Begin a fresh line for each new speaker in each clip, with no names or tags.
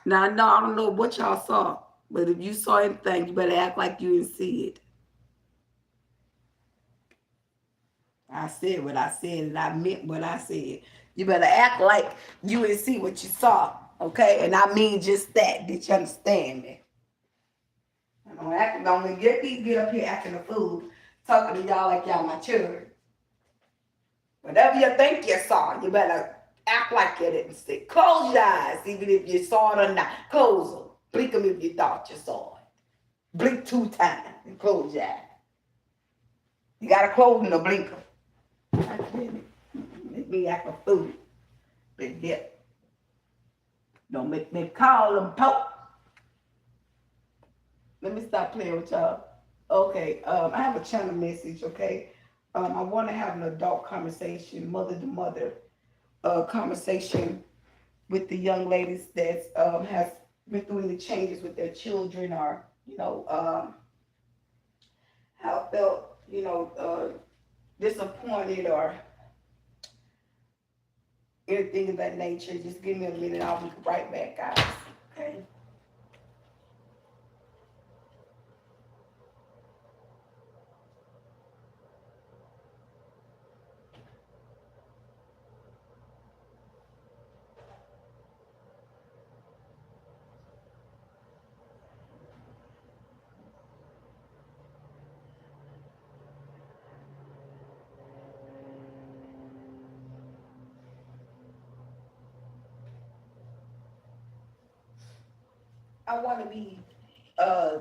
Now, no, I don't know what y'all saw, but if you saw anything, you better act like you didn't see it. I said what I said, and I meant what I said. You better act like you didn't see what you saw, okay? And I mean just that. Did you understand me? I don't act, don't get up here acting a fool, talking to y'all like y'all my children. Whatever you think you saw, you better act like you didn't see. Close your eyes, even if you saw it or not. Close them. Blink them if you thought you saw it. Blink 2 times and close your eyes. You gotta close them to blink them. I get it. Make me act a fool. But yeah, don't make me call them poke. Let me stop playing with y'all. Okay, I have a channel message, okay? I want to have an adult conversation, mother to mother conversation with the young ladies that has been through any changes with their children or, how felt, disappointed or anything of that nature. Just give me a minute. I'll be right back, guys. Okay. I want to be, uh,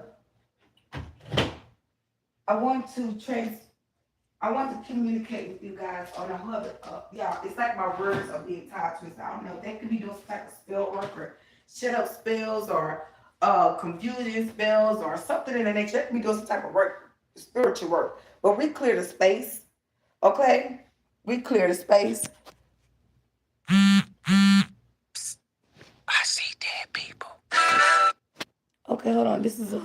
I want to trans, I want to communicate with you guys on a hub. Yeah, it's like my words are being tied to it. I don't know. They could be doing some type of spell work or shut up spells or confusion spells or something in the nature. They could be doing some type of work, spiritual work. But we clear the space, okay? We clear the space. I see dead people. Okay, hold on. This is a.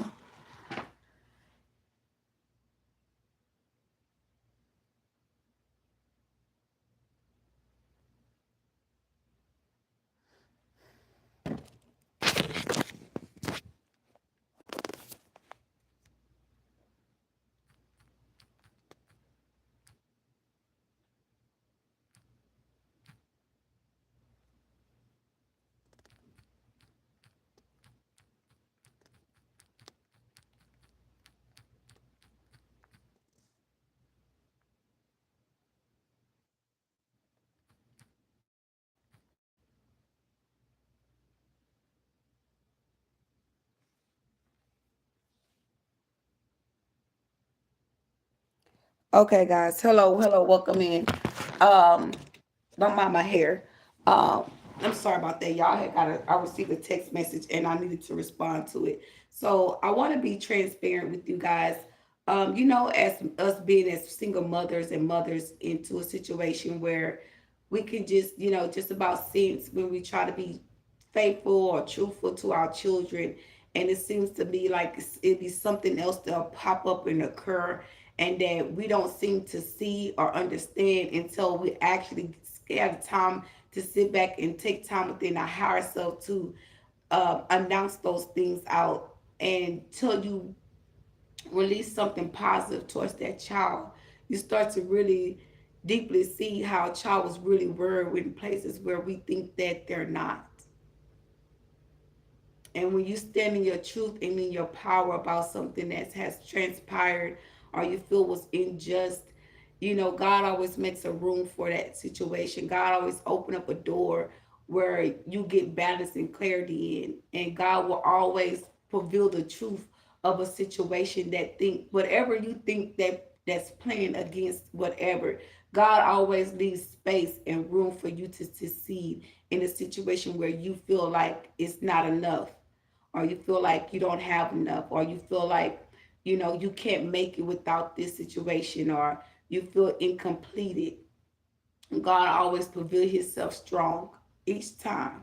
Okay, guys. Hello, hello. Welcome in. Um, don't mind my hair. I'm sorry about that. Y'all had got I received a text message and I needed to respond to it. So I want to be transparent with you guys. As us being as single mothers and mothers into a situation where we can just, just about sense when we try to be faithful or truthful to our children. And it seems to be like it'd be something else that'll pop up and occur and that we don't seem to see or understand until we actually have time to sit back and take time within our higher self to announce those things out and till you release something positive towards that child, you start to really deeply see how a child was really were in places where we think that they're not. And when you stand in your truth and in your power about something that has transpired or you feel was unjust, God always makes a room for that situation. God always open up a door where you get balance and clarity in. And God will always reveal the truth of a situation that think whatever you think that's playing against whatever. God always leaves space and room for you to succeed in a situation where you feel like it's not enough or you feel like you don't have enough, or you feel like, you can't make it without this situation, or you feel incompleted. God always reveal himself strong each time.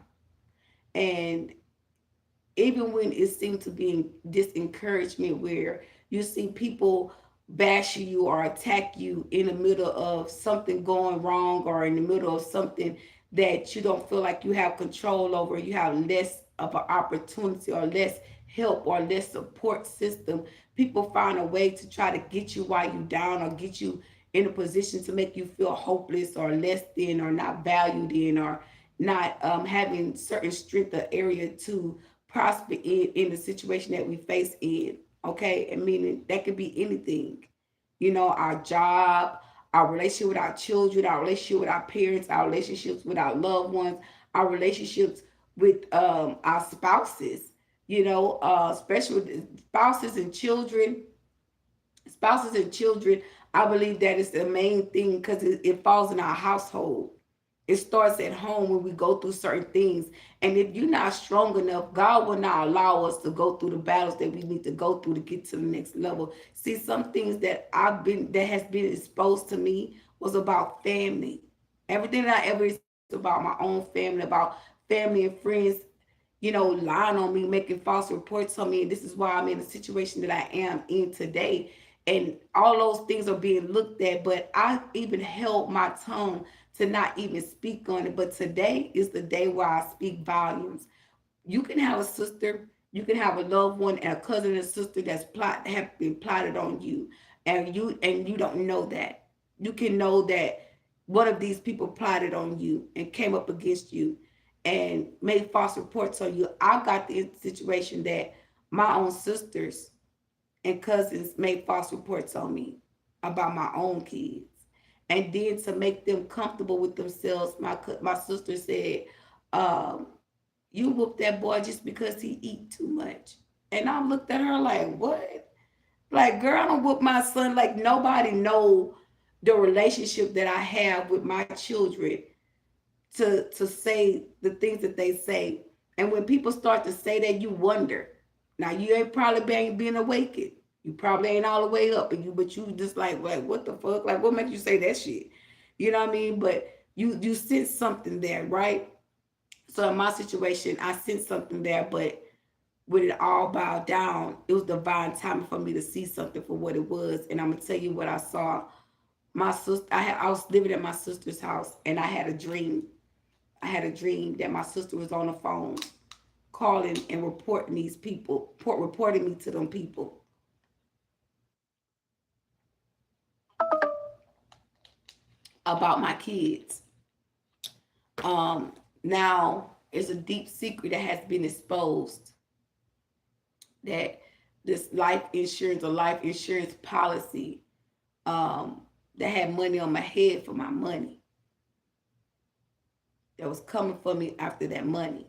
And even when it seems to be this encouragement where you see people bash you or attack you in the middle of something going wrong or in the middle of something that you don't feel like you have control over, you have less of an opportunity or less help or less support system, people find a way to try to get you while you down or get you in a position to make you feel hopeless or less than or not valued in or not having certain strength or area to prosper in the situation that we face in. Okay, and meaning that could be anything, our job, our relationship with our children, our relationship with our parents, our relationships with our loved ones, our relationships with our spouses, especially with spouses and children. Spouses and children, I believe that is the main thing because it falls in our household. It starts at home when we go through certain things. And if you're not strong enough, God will not allow us to go through the battles that we need to go through to get to the next level. See, some things that has been exposed to me was about family. Everything that I ever is about my own family, about family and friends, lying on me, making false reports on me. And this is why I'm in the situation that I am in today. And all those things are being looked at, but I even held my tongue to not even speak on it. But today is the day where I speak volumes. You can have a sister, you can have a loved one, and a cousin and sister have been plotted on you, and you don't know that. You can know that one of these people plotted on you and came up against you and made false reports on you. I got the situation that my own sisters and cousins made false reports on me about my own kids. And then to make them comfortable with themselves, my sister said, um, you whoop that boy just because he eat too much. And I looked at her like, what? Like, girl, I don't whoop my son. Like, nobody know the relationship that I have with my children to say the things that they say. And when people start to say that, you wonder. Now you ain't probably being awakened. You probably ain't all the way up, but you just like what the fuck? Like what makes you say that shit? You know what I mean? But you sense something there, right? So in my situation, I sensed something there, but when it all bowed down, it was divine timing for me to see something for what it was. And I'm gonna tell you what I saw. My sister, I was living at my sister's house, and I had a dream. I had a dream that my sister was on the phone calling and reporting these people, reporting me to them people about my kids. Now it's a deep secret that has been exposed that this life insurance policy that had money on my head for my money that was coming for me after that money.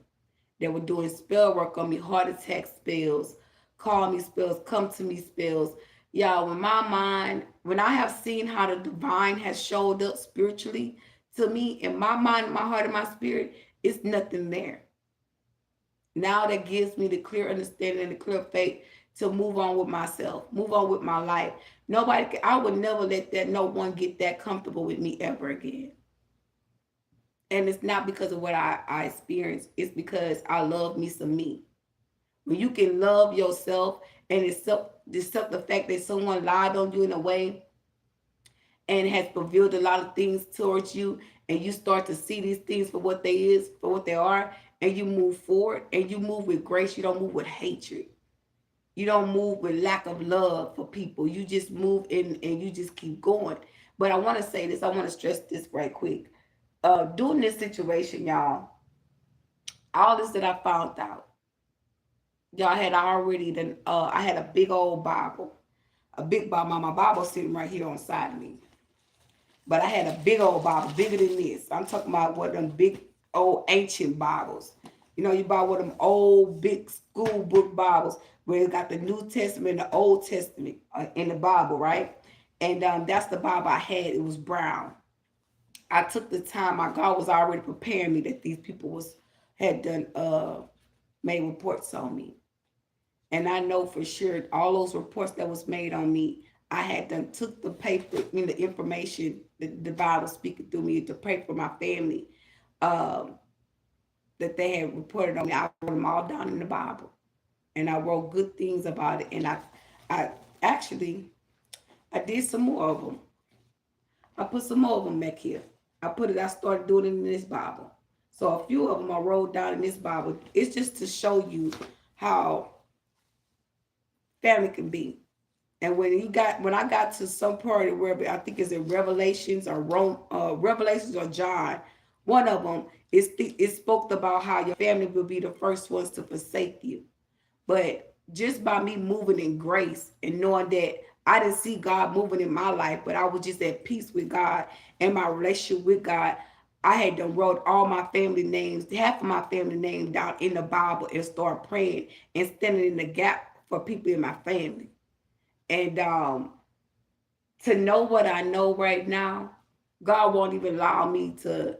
They were doing spell work on me, heart attack spells, call me spells, come to me spells. Y'all, when I have seen how the divine has showed up spiritually to me, in my mind, my heart, and my spirit, it's nothing there. Now that gives me the clear understanding and the clear faith to move on with myself, move on with my life. I would never let no one get that comfortable with me ever again. And it's not because of what I experienced. It's because I love me some me. When you can love yourself and accept the fact that someone lied on you in a way and has revealed a lot of things towards you, and you start to see these things for what they are, and you move forward and you move with grace. You don't move with hatred. You don't move with lack of love for people. You just move in and you just keep going. But I want to say this. I want to stress this right quick. During this situation, y'all, all this that I found out, y'all had already done. I had a big old Bible, a big Bible. My Bible sitting right here on the side of me. But I had a big old Bible, bigger than this. I'm talking about one of them big old ancient Bibles. You buy one of them old big school book Bibles where it got the New Testament and the Old Testament in the Bible, right? And that's the Bible I had. It was brown. I took the time. My God was already preparing me that these people had done made reports on me, and I know for sure all those reports that was made on me, I had done took the paper, the information that the Bible speaking through me to pray for my family, um, that they had reported on me. I wrote them all down in the Bible, and I wrote good things about it. And I actually, I did some more of them. I put some more of them back here. I started doing it in this Bible. So a few of them are wrote down in this Bible. It's just to show you how family can be. And when I got to some part where I think it's in Revelations or Revelations or John, one of them it spoke about how your family will be the first ones to forsake you. But just by me moving in grace and knowing that I didn't see God moving in my life, but I was just at peace with God and my relationship with God, I had to wrote all my family names, half of my family name down in the Bible and start praying and standing in the gap for people in my family. And to know what I know right now, God won't even allow me to,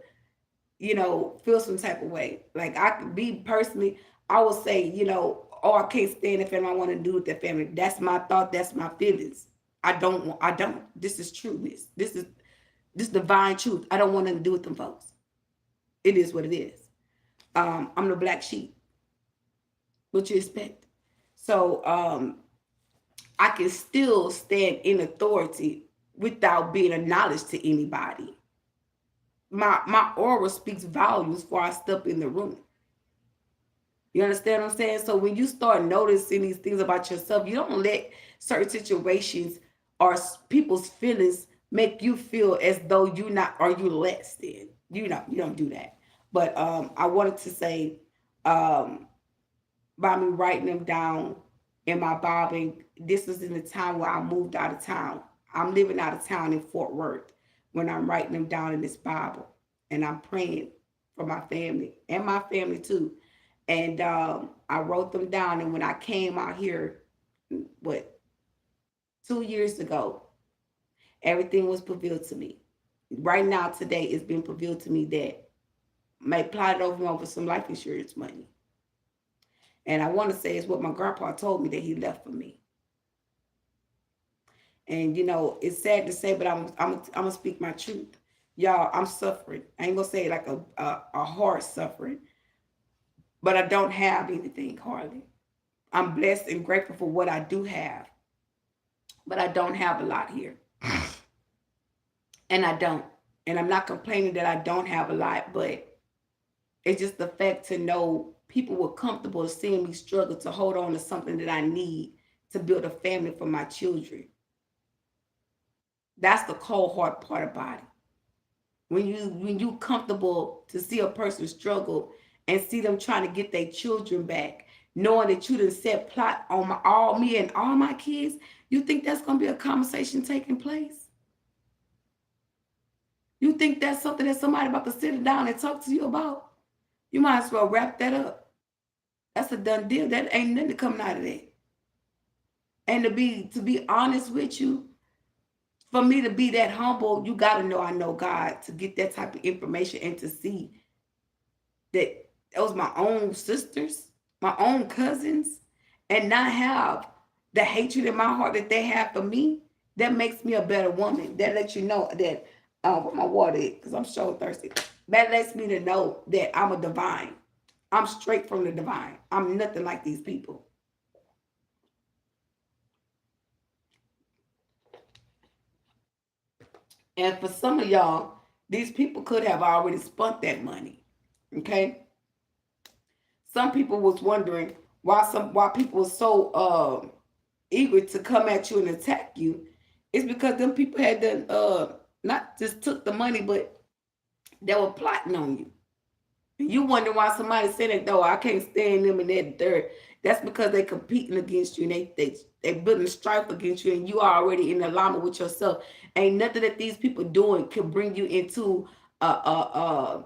feel some type of way. Like I could be personally, I would say, oh, I can't stand the family. I want to do with the family. That's my thought. That's my feelings. I don't. This is trueness. This divine truth. I don't want nothing to do with them folks. It is what it is. I'm the black sheep. What you expect? So I can still stand in authority without being a knowledge to anybody. My aura speaks volumes before I step in the room. You understand what I'm saying? So when you start noticing these things about yourself, you don't let certain situations or people's feelings make you feel as though you not or you less than. You don't do that. But I wanted to say, um, by me writing them down in my Bible, this was in the time where I moved out of town. I'm living out of town in Fort Worth when I'm writing them down in this Bible, and I'm praying for my family and my family too. And I wrote them down. And when I came out here, what 2 years ago, everything was revealed to me. Right now, today, it's been revealed to me that may plotted over some life insurance money. And I want to say it's what my grandpa told me that he left for me. And it's sad to say, but I'm gonna speak my truth, y'all. I'm suffering. I ain't gonna say like a hard suffering, but I don't have anything hardly. I'm blessed and grateful for what I do have, but I don't have a lot here, and I don't. And I'm not complaining that I don't have a lot, but it's just the fact to know people were comfortable seeing me struggle to hold on to something that I need to build a family for my children. That's the cold hard part about it. When you comfortable to see a person struggle and see them trying to get their children back, knowing that you done set plot on all me and all my kids, you think that's gonna be a conversation taking place? You think that's something that somebody about to sit down and talk to you about? You might as well wrap that up. That's a done deal. That ain't nothing coming out of that. And to be honest with you, for me to be that humble, you got to know I know God to get that type of information and to see that those my own sisters, my own cousins, and not have the hatred in my heart that they have for me. That makes me a better woman. That lets you know that where my water is, because I'm so thirsty. That lets me to know that I'm a divine. I'm straight from the divine. I'm nothing like these people. And for some of y'all, these people could have already spent that money. Okay. Some people was wondering why people were so eager to come at you and attack you. It's because them people had done not just took the money, but they were plotting on you. You wonder why somebody said it though. I can't stand them and that dirt. That's because they competing against you and they building strife against you, and you are already in alignment with yourself. Ain't nothing that these people doing can bring you into another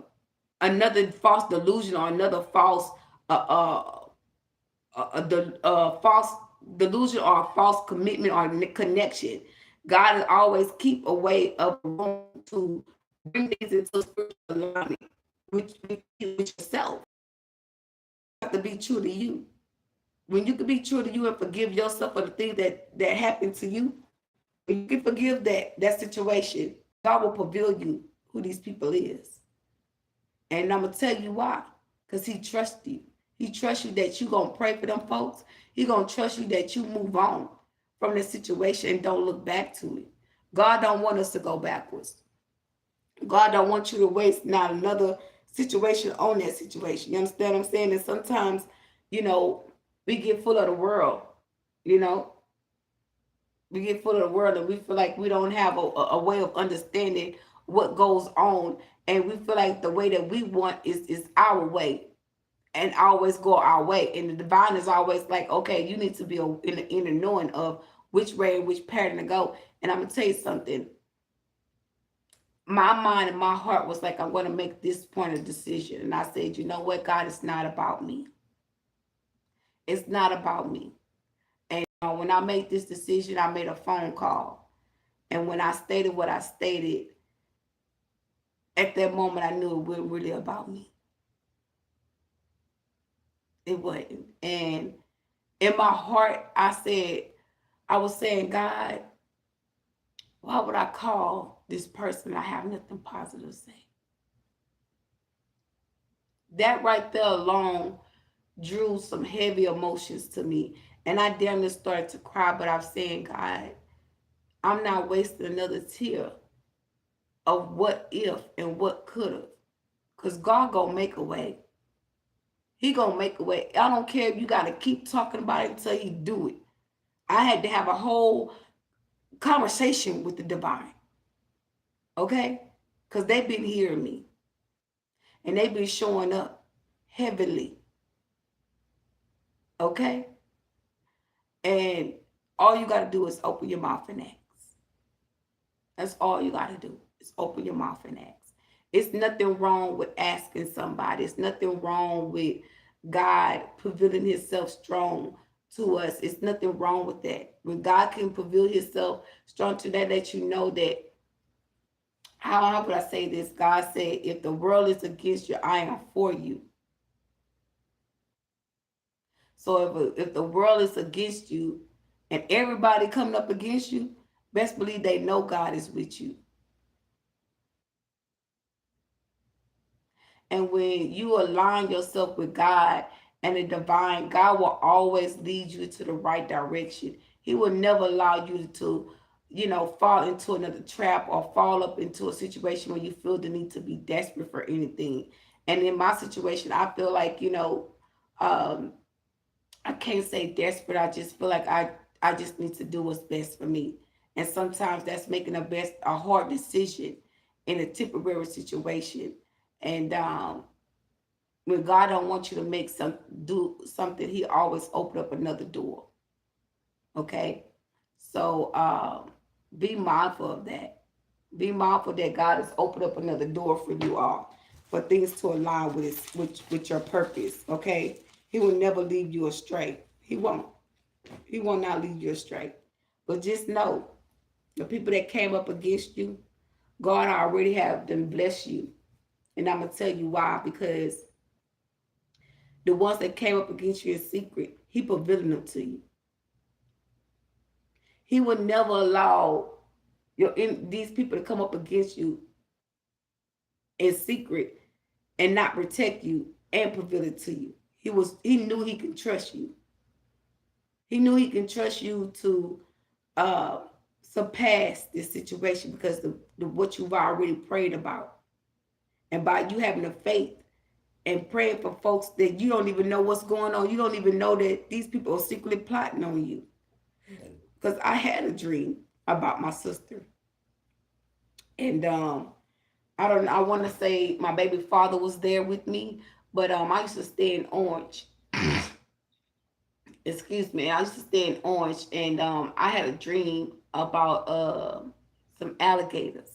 false delusion or another false false delusion or a false commitment or connection. God will always keep a way of room to bring things into spiritual alignment with yourself. You have to be true to you. When you can be true to you and forgive yourself for the things that happened to you, when you can forgive that situation, God will reveal you who these people is. And I'm gonna tell you why. Because he trusts you. He trusts you that you gonna pray for them folks. He gonna trust you that you move on from the situation and don't look back to it. God don't want us to go backwards. God don't want you to waste not another situation on that situation. You understand what I'm saying? And sometimes, you know, we get full of the world, you know, we get full of the world and we feel like we don't have a way of understanding what goes on. And we feel like the way that we want is our way and always go our way. And the divine is always like, okay, you need to be in the inner knowing of which way and which pattern to go. And I'm going to tell you something. My mind and my heart was like, I'm going to make this point of decision. And I said, you know what, God, it's not about me. It's not about me. And when I made this decision, I made a phone call. And when I stated what I stated, at that moment, I knew it wasn't really about me. It wasn't. And in my heart, I was saying, God, why would I call this person? I have nothing positive to say. That right there alone drew some heavy emotions to me. And I damn near started to cry, but I'm saying, God, I'm not wasting another tear of what if and what could have. Because God gonna make a way. He gonna make a way. I don't care if you gotta keep talking about it until he do it. I had to have a whole conversation with the divine. Okay? Because they've been hearing me. And they've been showing up heavily. Okay? And all you gotta do is open your mouth and ask. That's all you gotta do is open your mouth and ask. It's nothing wrong with asking somebody. It's nothing wrong with God revealing himself strong to us. It's nothing wrong with that. When God can reveal himself strong to that, let you know that, how would I say this? God said, if the world is against you, I am for you. So if the world is against you and everybody coming up against you, best believe they know God is with you. And when you align yourself with God and the divine, God will always lead you to the right direction. He will never allow you to, fall into another trap or fall up into a situation where you feel the need to be desperate for anything. And in my situation, I feel like, um, I can't say desperate. I just feel like I just need to do what's best for me. And sometimes that's making a hard decision in a temporary situation. And when God don't want you to do something, he always open up another door. Okay? So be mindful of that. Be mindful that God has opened up another door for you all, for things to align with your purpose. Okay? He will never leave you astray. He won't. He will not lead you astray. But just know, the people that came up against you, God already have them bless you. And I'm going to tell you why. Because the ones that came up against you in secret, he revealing them to you. He would never allow these people to come up against you in secret and not protect you and reveal it to you. He knew he can trust you. He knew he can trust you to uh, surpass this situation because what you've already prayed about. And by you having the faith and praying for folks that you don't even know what's going on, you don't even know that these people are secretly plotting on you. Because I had a dream about my sister. And I want to say my baby father was there with me, but I used to stay in Orange. Excuse me, I used to stay in Orange, and I had a dream about some alligators.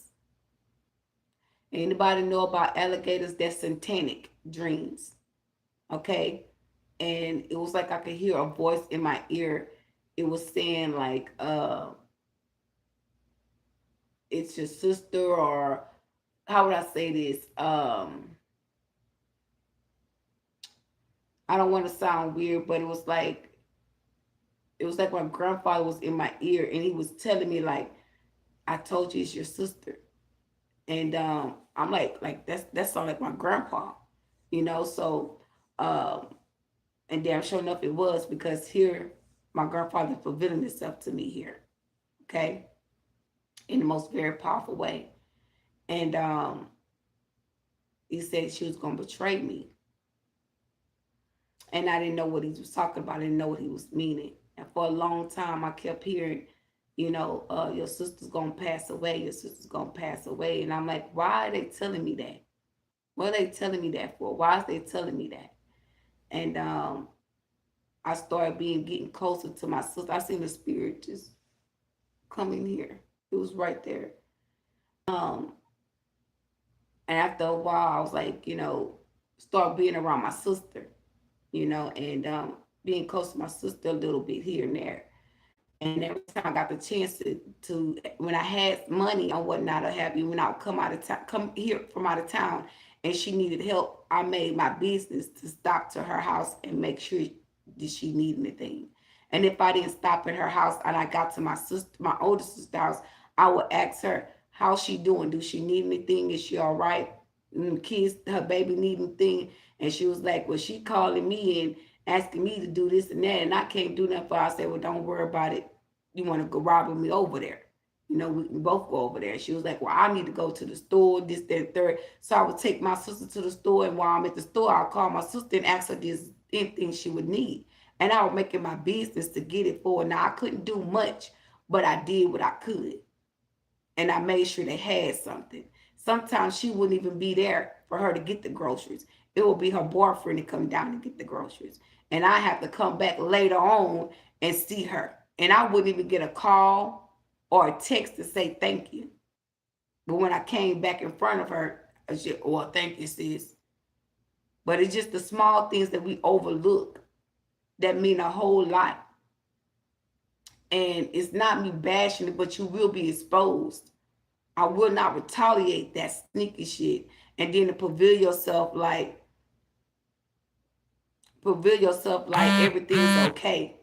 Anybody know about alligators? They're satanic dreams. Okay? And it was like I could hear a voice in my ear. It was saying like, it's your sister, or how would I say this? I don't want to sound weird, but it was like my grandfather was in my ear and he was telling me like, I told you it's your sister. And I'm like that sounds like my grandpa, so and damn sure enough it was, because here my grandfather revealing himself to me here. Okay. In the most very powerful way. And He said she was gonna betray me, and I didn't know what he was talking about. I didn't know what he was meaning. And for a long time, I kept hearing, your sister's gonna pass away. Your sister's gonna pass away, and I'm like, why are they telling me that? What are they telling me that for? Why is they telling me that? And I started getting closer to my sister. I seen the spirit just come in here. It was right there. Um, and after a while, I was like, start being around my sister, and being close to my sister a little bit here and there. And every time I got the chance to when I had money or whatnot or have you, when I would come here from out of town, and she needed help, I made my business to stop to her house and make sure did she need anything. And if I didn't stop at her house and I got to my older sister's house, I would ask her, how's she doing? Do she need anything? Is she all right? And the kids, her baby need anything? And she was like, well, she calling me and asking me to do this and that, and I can't do nothing for her. I said, well, don't worry about it. You want to go rob me over there? We can both go over there. She was like, well, I need to go to the store, this, that, and third. So I would take my sister to the store, and while I'm at the store, I'll call my sister and ask her this anything she would need. And I would make it my business to get it for her. Now, I couldn't do much, but I did what I could. And I made sure they had something. Sometimes she wouldn't even be there for her to get the groceries. It would be her boyfriend to come down and get the groceries. And I have to come back later on and see her. And I wouldn't even get a call or a text to say thank you. But when I came back in front of her, I said, well, thank you, sis. But it's just the small things that we overlook that mean a whole lot. And it's not me bashing it, but you will be exposed. I will not retaliate that sneaky shit. And then to pavil yourself like everything's okay.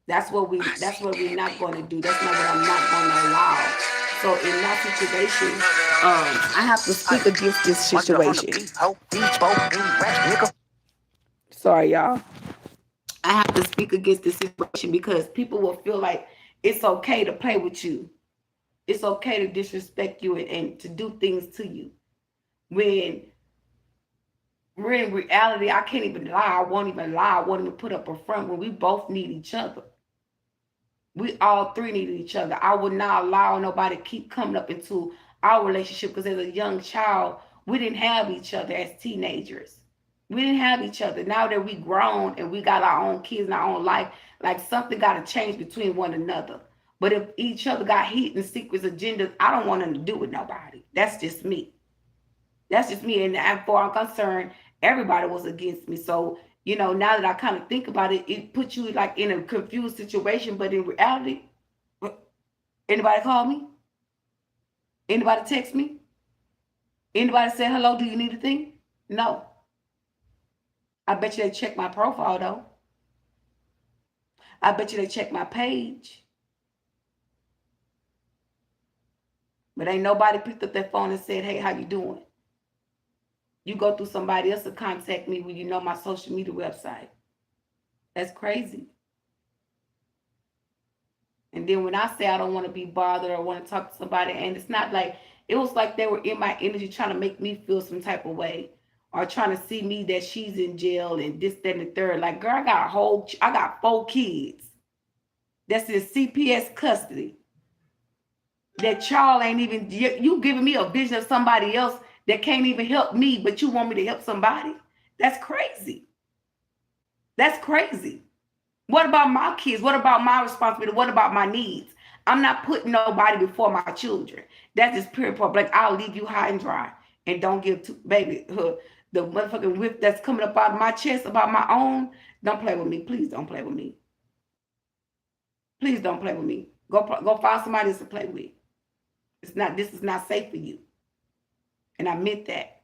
That's what we're not going to do. That's not what I'm not going to allow. So in that situation, I have to speak against this situation. Sorry, y'all. I have to speak against this situation because people will feel like it's okay to play with you. It's okay to disrespect you and to do things to you. When we're in reality, I can't even lie. I won't even lie. I won't even put up a front when we both need each other. We all three needed each other. I would not allow nobody to keep coming up into our relationship because as a young child, we didn't have each other as teenagers. We didn't have each other. Now that we grown and we got our own kids and our own life, like something got to change between one another. But if each other got heat and secrets, agendas, I don't want nothing to do with nobody. That's just me. That's just me. And as far as I'm concerned, everybody was against me. So, now that I kind of think about it, it puts you like in a confused situation. But in reality, anybody call me? Anybody text me? Anybody say hello? Do you need a thing? No. I bet you they check my profile though. I bet you they check my page. But ain't nobody picked up their phone and said, hey, how you doing? You go through somebody else to contact me when you know my social media website. That's crazy. And then when I say I don't want to be bothered or want to talk to somebody, and it's not like, it was like they were in my energy trying to make me feel some type of way or trying to see me that she's in jail and this, that, and the third. Like, girl, I got 4 kids that's in CPS custody. That y'all ain't even, you giving me a vision of somebody else that can't even help me, but you want me to help somebody? That's crazy. That's crazy. What about my kids? What about my responsibility? What about my needs? I'm not putting nobody before my children. That's just pure public. Like, I'll leave you high and dry and don't give to baby the motherfucking whip that's coming up out of my chest about my own. Don't play with me. Please don't play with me. Please don't play with me. Go find somebody else to play with. This is not safe for you. And I meant that.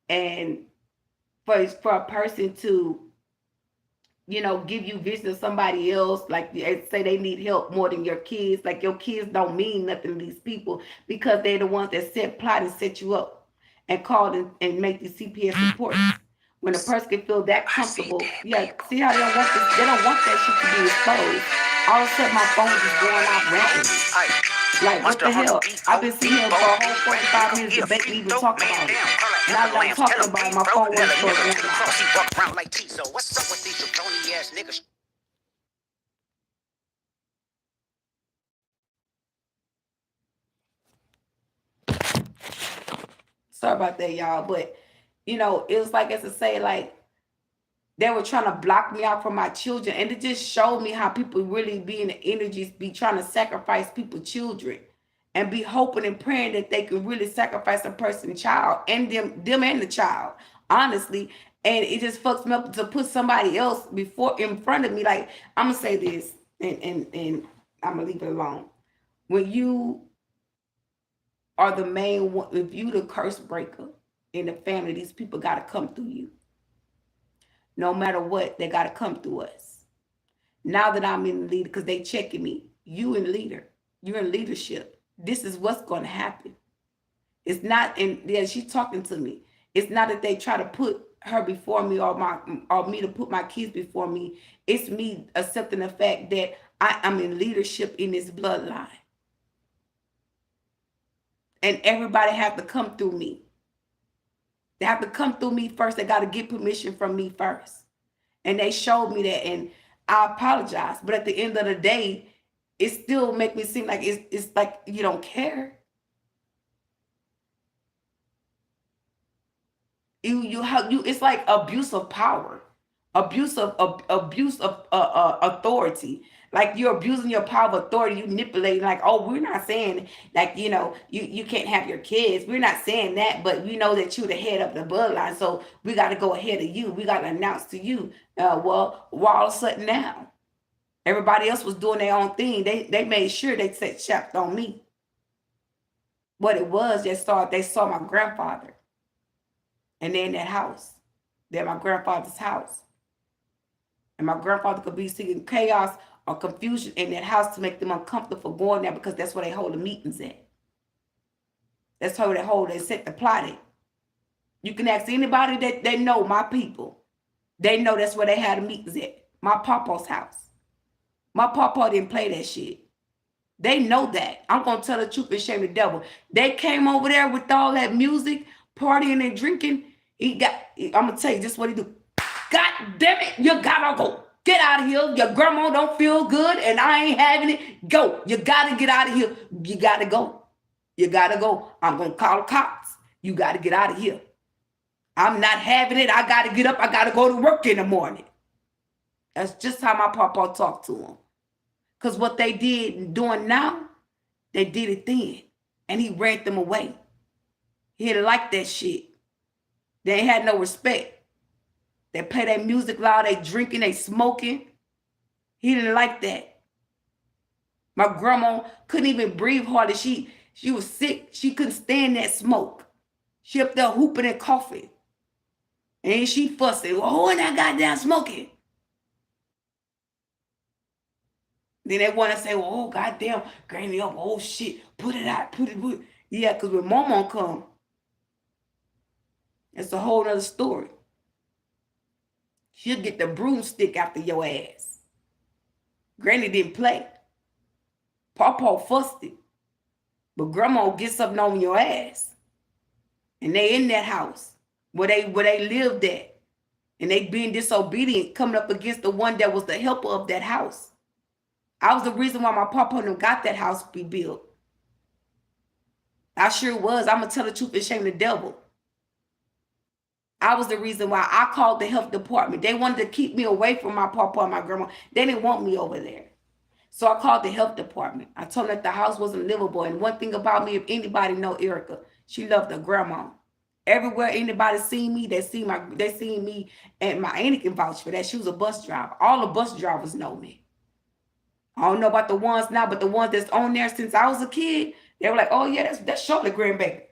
And for a person to, give you vision of somebody else, like say they need help more than your kids, like your kids don't mean nothing to these people because they're the ones that set plot and set you up and call and make these CPS reports. When a person can feel that comfortable, yeah, see how they don't want that shit to be exposed. All of a sudden my phone is going off randomly. Like, what the hell? I've been sitting here for a whole 45 minutes debating, even talking about it. Now that I'm talking about it, my phone won't start going off.
What's up with these jabroni ass niggas?
Sorry about that, y'all. But, it was like, as I say, like, they were trying to block me out from my children. And it just showed me how people really be in the energies, be trying to sacrifice people's children and be hoping and praying that they can really sacrifice a person's child and them and the child, honestly. And it just fucks me up to put somebody else before in front of me. Like, I'm gonna say this and I'm gonna leave it alone. When you are the main one, if you the curse breaker in the family, these people gotta come through you. No matter what, they got to come through us. Now that I'm in the leader, because they checking me, you in leader, you're in leadership. This is what's going to happen. It's not, and yeah, she's talking to me. It's not that they try to put her before me or me to put my kids before me. It's me accepting the fact that I'm in leadership in this bloodline. And everybody have to come through me. They have to come through me first. They got to get permission from me first. And they showed me that, and I apologize. But at the end of the day, it still make me seem like it's like you don't care. You it's like abuse of power, abuse of authority. Like you're abusing your power of authority. You manipulating. Like, oh, we're not saying like you can't have your kids. We're not saying that, but we know that you're the head of the bloodline, so we got to go ahead of you. We got to announce to you. Well, all of a sudden now, everybody else was doing their own thing. They made sure they set shaft on me. What it was, they saw my grandfather, and they're in that house. They're my grandfather's house. And my grandfather could be seeing chaos or confusion in that house to make them uncomfortable for going there because that's where they hold the meetings at. That's where they set the plot at. You can ask anybody that they know, my people. They know that's where they had the meetings at. My papa's house. My papa didn't play that shit. They know that. I'm going to tell the truth and shame the devil. They came over there with all that music, partying and drinking. I'm going to tell you just what he do. God damn it, you gotta go. Get out of here. Your grandma don't feel good and I ain't having it. Go. You gotta get out of here. You gotta go. You gotta go. I'm going to call the cops. You gotta get out of here. I'm not having it. I gotta get up. I gotta go to work in the morning. That's just how my papa talked to him. Because what they did doing now, they did it then. And he ran them away. He didn't like that shit. They ain't had no respect. They play that music loud, they drinking, they smoking. He didn't like that. My grandma couldn't even breathe hardly. She was sick. She couldn't stand that smoke. She up there hooping and coughing. And she fussing. Oh, and that goddamn smoking. Then they want to say, well, oh, goddamn, granny up. Oh, shit. Put it out. Put it. Yeah, because when mama come, it's a whole other story. She'll get the broomstick after your ass. Granny didn't play. Papa fussed it. But grandma gets something on your ass. And they in that house where they lived at. And they being disobedient, coming up against the one that was the helper of that house. I was the reason why my papa got that house rebuilt. I sure was. I'm going to tell the truth and shame the devil. I was the reason why I called the health department. They wanted to keep me away from my papa and my grandma. They didn't want me over there. So I called the health department. I told them that the house wasn't livable. And one thing about me, if anybody know Erica, she loved her grandma. Everywhere anybody seen me, they seen me, and my auntie can vouch for that. She was a bus driver. All the bus drivers know me. I don't know about the ones now, but the ones that's on there since I was a kid, they were like, oh yeah, that's Shirley grandbaby.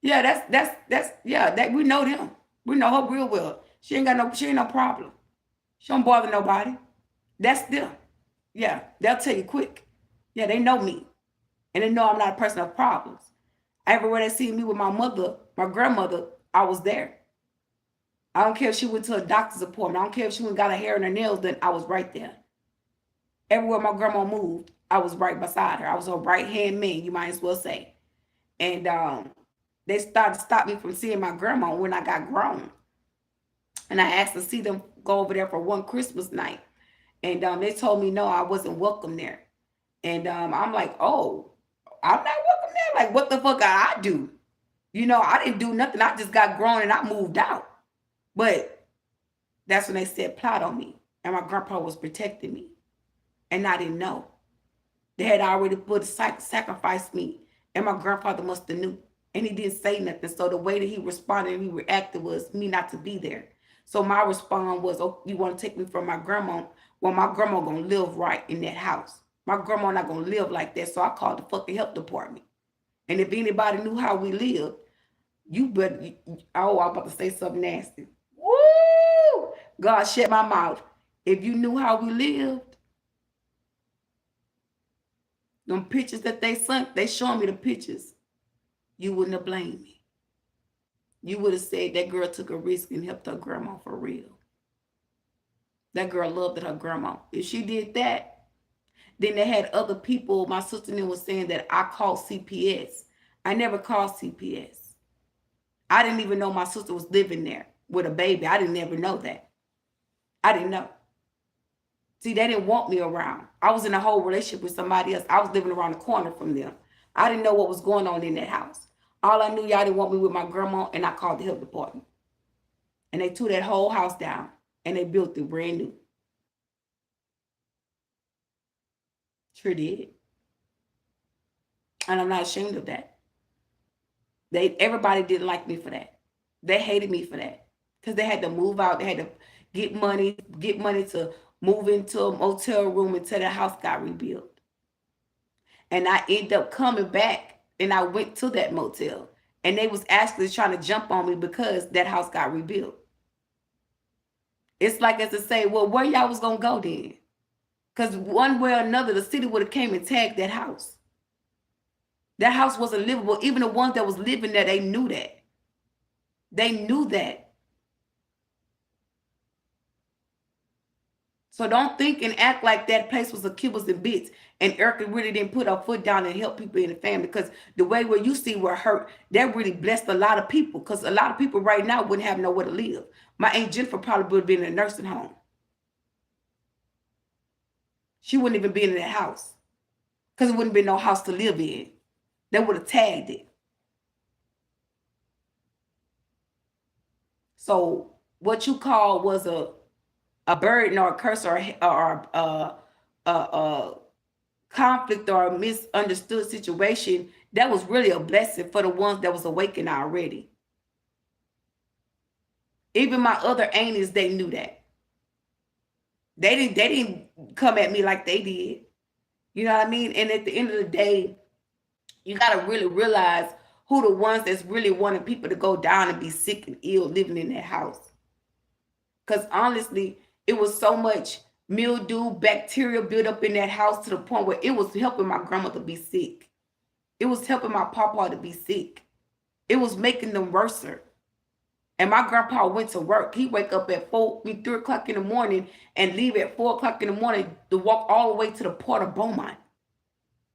Yeah, that's that we know them. We know her real well. She ain't no problem. She don't bother nobody. That's them. Yeah, they'll tell you quick. Yeah, they know me. And they know I'm not a person of problems. Everywhere they see me with my mother, my grandmother, I was there. I don't care if she went to a doctor's appointment. I don't care if she went and got her hair and her nails done. I was right there. Everywhere my grandma moved, I was right beside her. I was her right hand man, you might as well say. And they started to stop me from seeing my grandma when I got grown. And I asked to see them go over there for one Christmas night. And they told me no, I wasn't welcome there. And I'm like, oh, I'm not welcome there. Like, what the fuck I do? You know, I didn't do nothing. I just got grown and I moved out. But that's when they said plot on me. And my grandpa was protecting me. And I didn't know. They had already put sacrificed me. And my grandfather must have knew. And he didn't say nothing. So the way that he responded and he reacted was me not to be there. So my response was, oh, you want to take me from my grandma? Well, my grandma gonna live right in that house. My grandma not gonna live like that. So I called the fucking health department. And if anybody knew how we lived, you better, oh, I'm about to say something nasty. Woo! God shut my mouth. If you knew how we lived, them pictures that they sent, they showing me the pictures, you wouldn't have blamed me. You would have said that girl took a risk and helped her grandma for real. That girl loved her grandma. If she did that, then they had other people. My sister was saying that I called CPS. I never called CPS. I didn't even know my sister was living there with a baby. I didn't ever know that. I didn't know. See, they didn't want me around. I was in a whole relationship with somebody else. I was living around the corner from them. I didn't know what was going on in that house. All I knew, y'all didn't want me with my grandma, and I called the health department. And they tore that whole house down, and they built it brand new. Sure did. And I'm not ashamed of that. Everybody didn't like me for that. They hated me for that. Because they had to move out. They had to get money to move into a motel room until the house got rebuilt. And I ended up coming back, and I went to that motel. And they was actually trying to jump on me because that house got rebuilt. It's like as to say, well, where y'all was going to go then? Because one way or another, the city would have came and tagged that house. That house wasn't livable. Even the ones that was living there, they knew that. They knew that. So don't think and act like that place was a kibbles and bits and Erica really didn't put her foot down and help people in the family, because the way where you see were hurt, that really blessed a lot of people, because a lot of people right now wouldn't have nowhere to live. My Aunt Jennifer probably would have been in a nursing home. She wouldn't even be in that house because it wouldn't be no house to live in. They would have tagged it. So what you call was a burden or a curse or a conflict or a misunderstood situation, that was really a blessing for the ones that was awakened already. Even my other aunties, they knew that. They didn't come at me like they did. You know what I mean? And at the end of the day, you got to really realize who the ones that's really wanting people to go down and be sick and ill living in that house. Because honestly, it was so much mildew, bacteria built up in that house to the point where it was helping my grandmother be sick. It was helping my papa to be sick. It was making them worser. And my grandpa went to work. He wake up at 3 o'clock in the morning and leave at 4 o'clock in the morning to walk all the way to the Port of Beaumont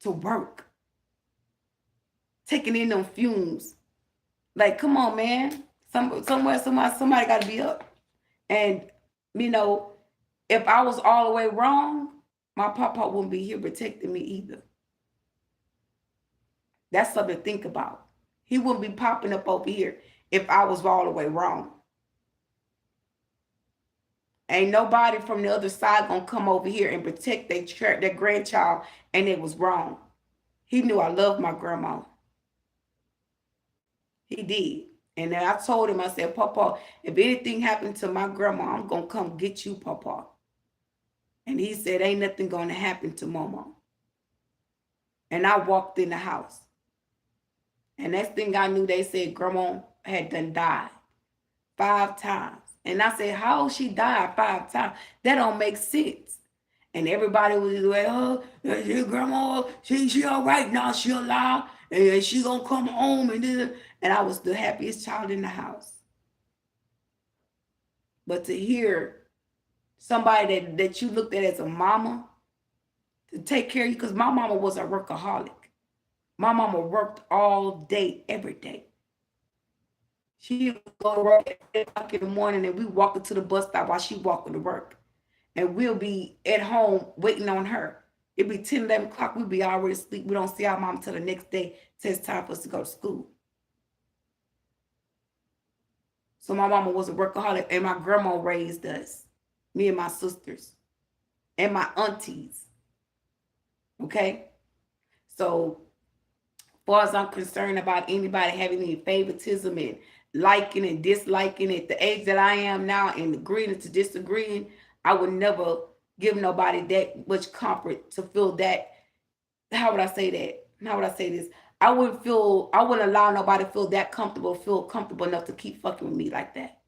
to work. Taking in them fumes. Like, come on, man. Somebody got to be up. And, you know, if I was all the way wrong, my papa wouldn't be here protecting me either. That's something to think about. He wouldn't be popping up over here if I was all the way wrong. Ain't nobody from the other side gonna come over here and protect their grandchild, and it was wrong. He knew I loved my grandma. He did. And then I told him, I said, Papa, if anything happened to my grandma, I'm gonna come get you, Papa. And he said, ain't nothing gonna happen to Mama. And I walked in the house. And next thing I knew, they said Grandma had done died 5 times. And I said, how she died 5 times? That don't make sense. And everybody was like, oh, Grandma, she all right now, she alive, and she gonna come home. And I was the happiest child in the house. But to hear somebody that you looked at as a mama to take care of you, because my mama was a workaholic. My mama worked all day, every day. She would go to work at 8 o'clock in the morning and we walking to the bus stop while she walking to work. And we'll be at home waiting on her. It'd be 10, 11 o'clock, we'll be already asleep. We don't see our mom till the next day till it's time for us to go to school. So my mama was a workaholic, and my grandma raised us, me and my sisters, and my aunties. Okay? So, as far as I'm concerned about anybody having any favoritism and liking and disliking at the age that I am now and agreeing to disagreeing, I would never give nobody that much comfort to feel that. How would I say that? How would I say this? I wouldn't allow nobody to feel comfortable enough to keep fucking with me like that.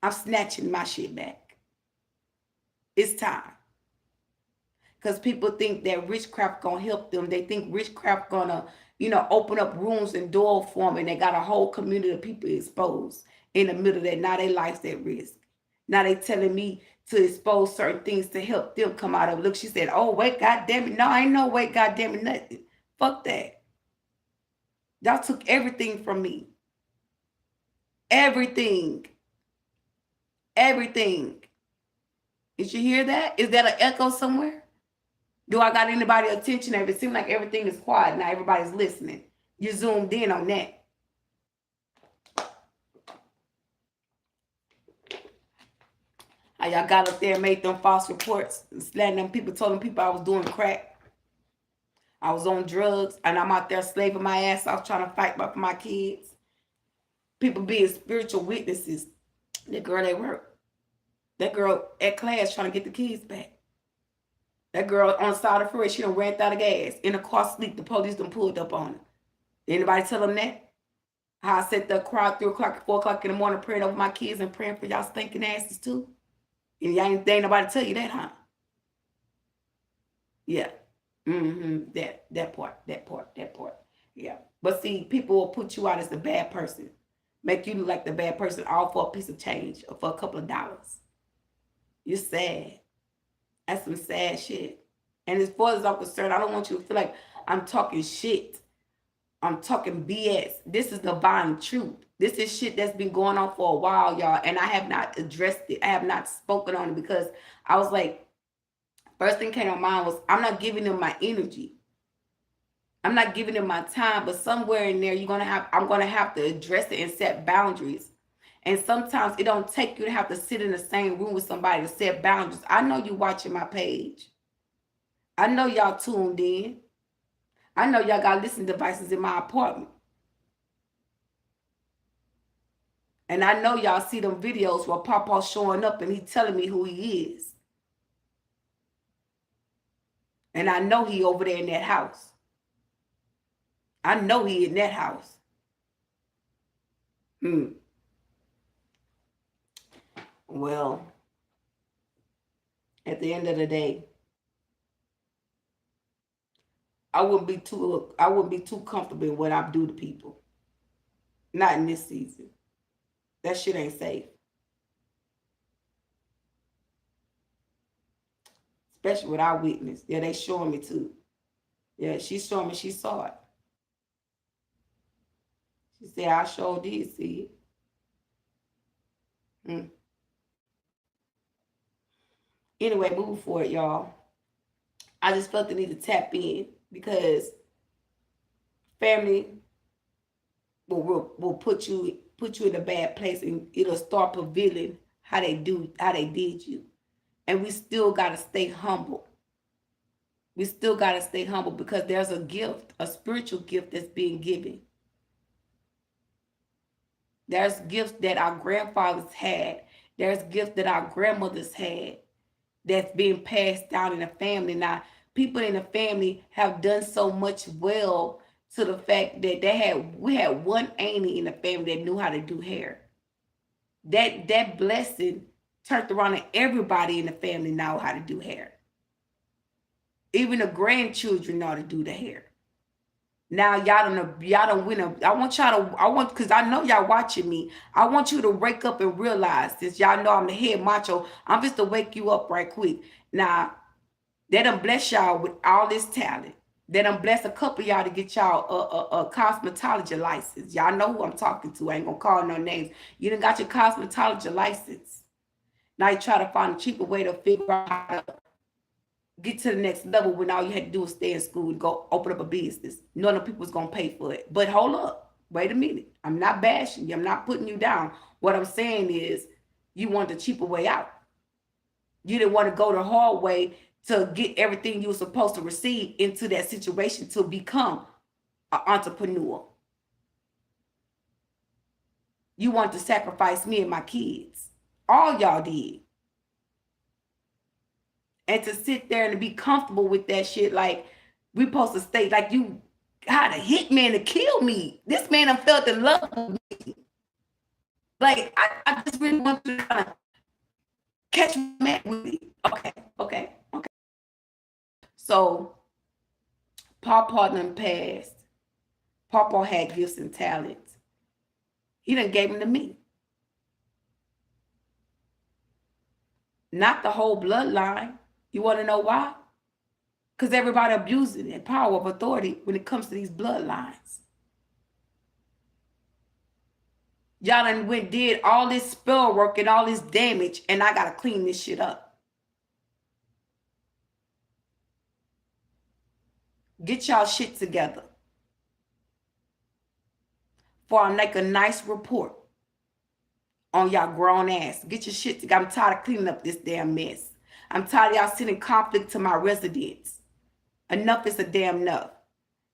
I'm snatching my shit back. It's time. Because people think that witchcraft gonna help them. They think witchcraft gonna, open up rooms and doors for them, and they got a whole community of people exposed in the middle of that. Now their life's at risk. Now they telling me to expose certain things to help them come out of it. Look, she said, oh, wait, God damn it. No, I ain't no wait, God damn it, nothing. Fuck that. Y'all took everything from me. Everything. Everything. Did you hear that? Is that an echo somewhere? Do I got anybody's attention? If it seems like everything is quiet now, everybody's listening. You zoomed in on that. How y'all got up there and made them false reports, slandering them people, telling people I was doing crack. I was on drugs, and I'm out there slaving my ass off trying to fight for my kids. People being spiritual witnesses. The girl at work. That girl at class trying to get the kids back. That girl on the side of the freeway, she done ran out of gas. In the car sleep, the police done pulled up on her. Anybody tell them that? How I sat there, cried 3 o'clock, 4 o'clock in the morning, praying over my kids and praying for y'all stinking asses too? And y'all ain't nobody tell you that, huh? Yeah. That part. Yeah. But see, people will put you out as the bad person. Make you look like the bad person all for a piece of change or for a couple of dollars. You're sad. That's some sad shit. And as far as I'm concerned, I don't want you to feel like I'm talking shit. I'm talking BS. This is divine truth. This is shit that's been going on for a while, y'all. And I have not addressed it. I have not spoken on it because I was like, first thing came to mind was I'm not giving them my energy. I'm not giving them my time, but somewhere in there, I'm gonna have to address it and set boundaries. And sometimes it don't take you to have to sit in the same room with somebody to set boundaries. I know you watching my page. I know y'all tuned in. I know y'all got listening devices in my apartment. And I know y'all see them videos where Papa's showing up and he telling me who he is. And I know he over there in that house. I know he in that house. Well, at the end of the day, I wouldn't be too comfortable in what I do to people. Not in this season. That shit ain't safe. Especially with our witness. Yeah, they showing me too. Yeah, she's showing me she saw it. She said, I sure did see it. Anyway, moving forward, y'all. I just felt the need to tap in because family will put you in a bad place, and it'll start revealing how they did you. And we still gotta stay humble. We still gotta stay humble because there's a gift, a spiritual gift that's being given. There's gifts that our grandfathers had. There's gifts that our grandmothers had that's being passed down in the family. Now, people in the family have done so much well to the fact that we had one auntie in the family that knew how to do hair. That blessing turned around and everybody in the family know how to do hair. Even the grandchildren know how to do the hair. Now y'all don't win. Because I know y'all watching me. I want you to wake up and realize this. Y'all know I'm the head macho. I'm just to wake you up right quick. Now, They done bless y'all with all this talent. They done bless a couple of y'all to get y'all a cosmetology license. Y'all know who I'm talking to. I ain't gonna call no names. You done got your cosmetology license. Now you try to find a cheaper way to figure out how to get to the next level when all you had to do was stay in school and go open up a business. None of the people was gonna pay for it. But hold up, wait a minute. I'm not bashing you. I'm not putting you down. What I'm saying is you want the cheaper way out. You didn't want to go the hard way to get everything you were supposed to receive into that situation to become an entrepreneur. You want to sacrifice me and my kids. All y'all did. And to sit there and to be comfortable with that shit, like we supposed to stay, like you got a hitman to kill me. This man done felt in love with me. Like I just really want to catch my man with me. Okay. So Pawpaw done passed. Pawpaw had gifts and talents. He done gave them to me. Not the whole bloodline. You want to know why? Because everybody abusing the power of authority when it comes to these bloodlines. Y'all done did all this spell work and all this damage, and I got to clean this shit up. Get y'all shit together. For I make a nice report on y'all grown ass. Get your shit together. I'm tired of cleaning up this damn mess. I'm tired of y'all sending conflict to my residents. Enough is a damn enough.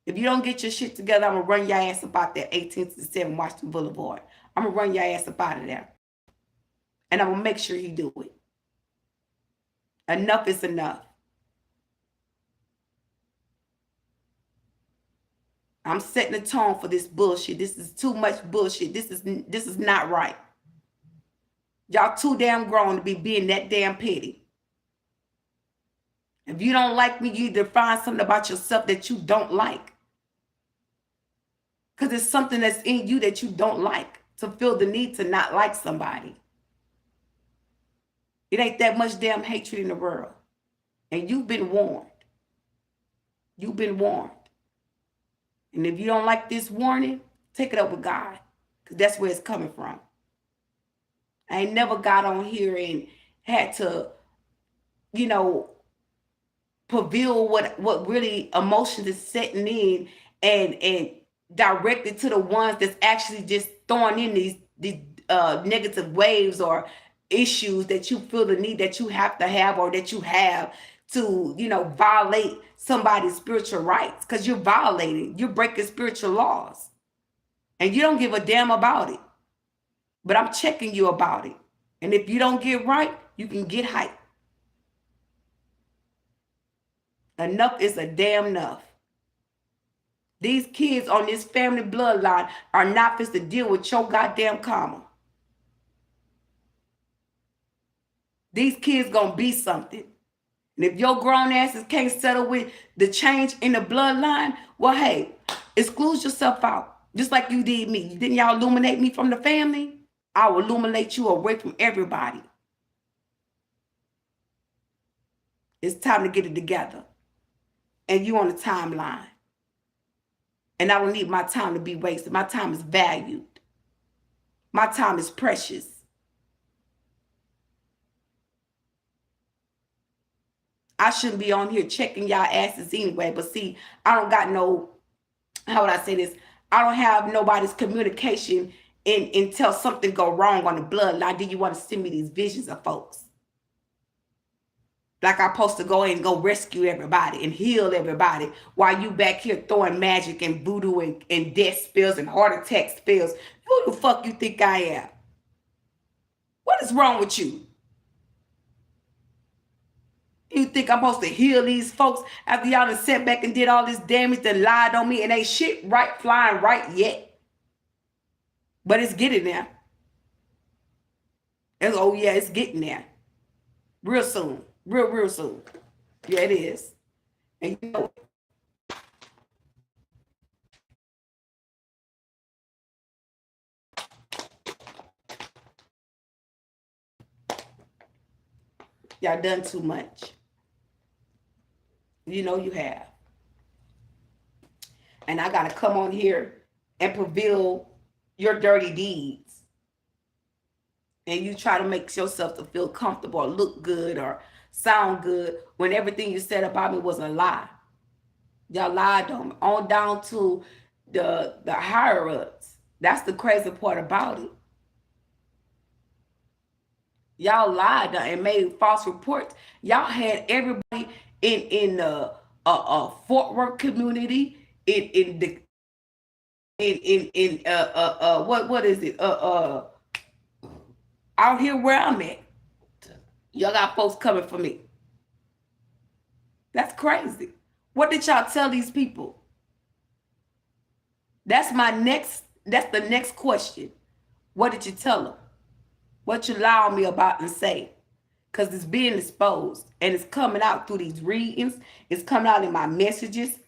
If you don't get your shit together, I'm going to run your ass up out there, 18th to 7 Washington Boulevard. I'm going to run your ass up out of there. And I'm going to make sure you do it. Enough is enough. I'm setting the tone for this bullshit. This is too much bullshit. This is not right. Y'all too damn grown to be being that damn petty. If you don't like me, you either find something about yourself that you don't like. Because it's something that's in you that you don't like, to feel the need to not like somebody. It ain't that much damn hatred in the world. And you've been warned. You've been warned. And if you don't like this warning, take it up with God. Because that's where it's coming from. I ain't never got on here and had to, prevail what really emotions is setting in and direct it to the ones that's actually just throwing in these negative waves or issues that you feel the need that you have to have or that you have to, violate somebody's spiritual rights, because you're breaking spiritual laws and you don't give a damn about it. But I'm checking you about it. And if you don't get right, you can get hyped. Enough is a damn enough. These kids on this family bloodline are not fit to deal with your goddamn karma. These kids gonna be something. And if your grown asses can't settle with the change in the bloodline, well, hey, exclude yourself out. Just like you did me. Didn't y'all illuminate me from the family? I will illuminate you away from everybody. It's time to get it together. And you on the timeline. And I don't need my time to be wasted. My time is valued. My time is precious. I shouldn't be on here checking y'all asses anyway. But see, I don't got no, how would I say this? I don't have nobody's communication until something go wrong on the bloodline. Do you want to send me these visions of folks? Like I'm supposed to go in and go rescue everybody and heal everybody while you back here throwing magic and voodoo and death spells and heart attack spells. Who the fuck you think I am? What is wrong with you? You think I'm supposed to heal these folks after y'all done sat back and did all this damage and lied on me and ain't shit right flying right yet? But it's getting there. It's getting there. Real soon. Real soon. Yeah, it is. And you know it. Y'all done too much. You know you have. And I got to come on here and reveal your dirty deeds. And you try to make yourself to feel comfortable or look good or sound good when everything you said about me was a lie. Y'all lied on me. On down to the higher ups. That's the crazy part about it. Y'all lied and made false reports. Y'all had everybody in the Fort Worth community, in the in what is it out here where I'm at. Y'all got folks coming for me. That's crazy. What did y'all tell these people? That's the next question. What did you tell them? What you lie on me about and say? Because it's being exposed and it's coming out through these readings. It's coming out in my messages.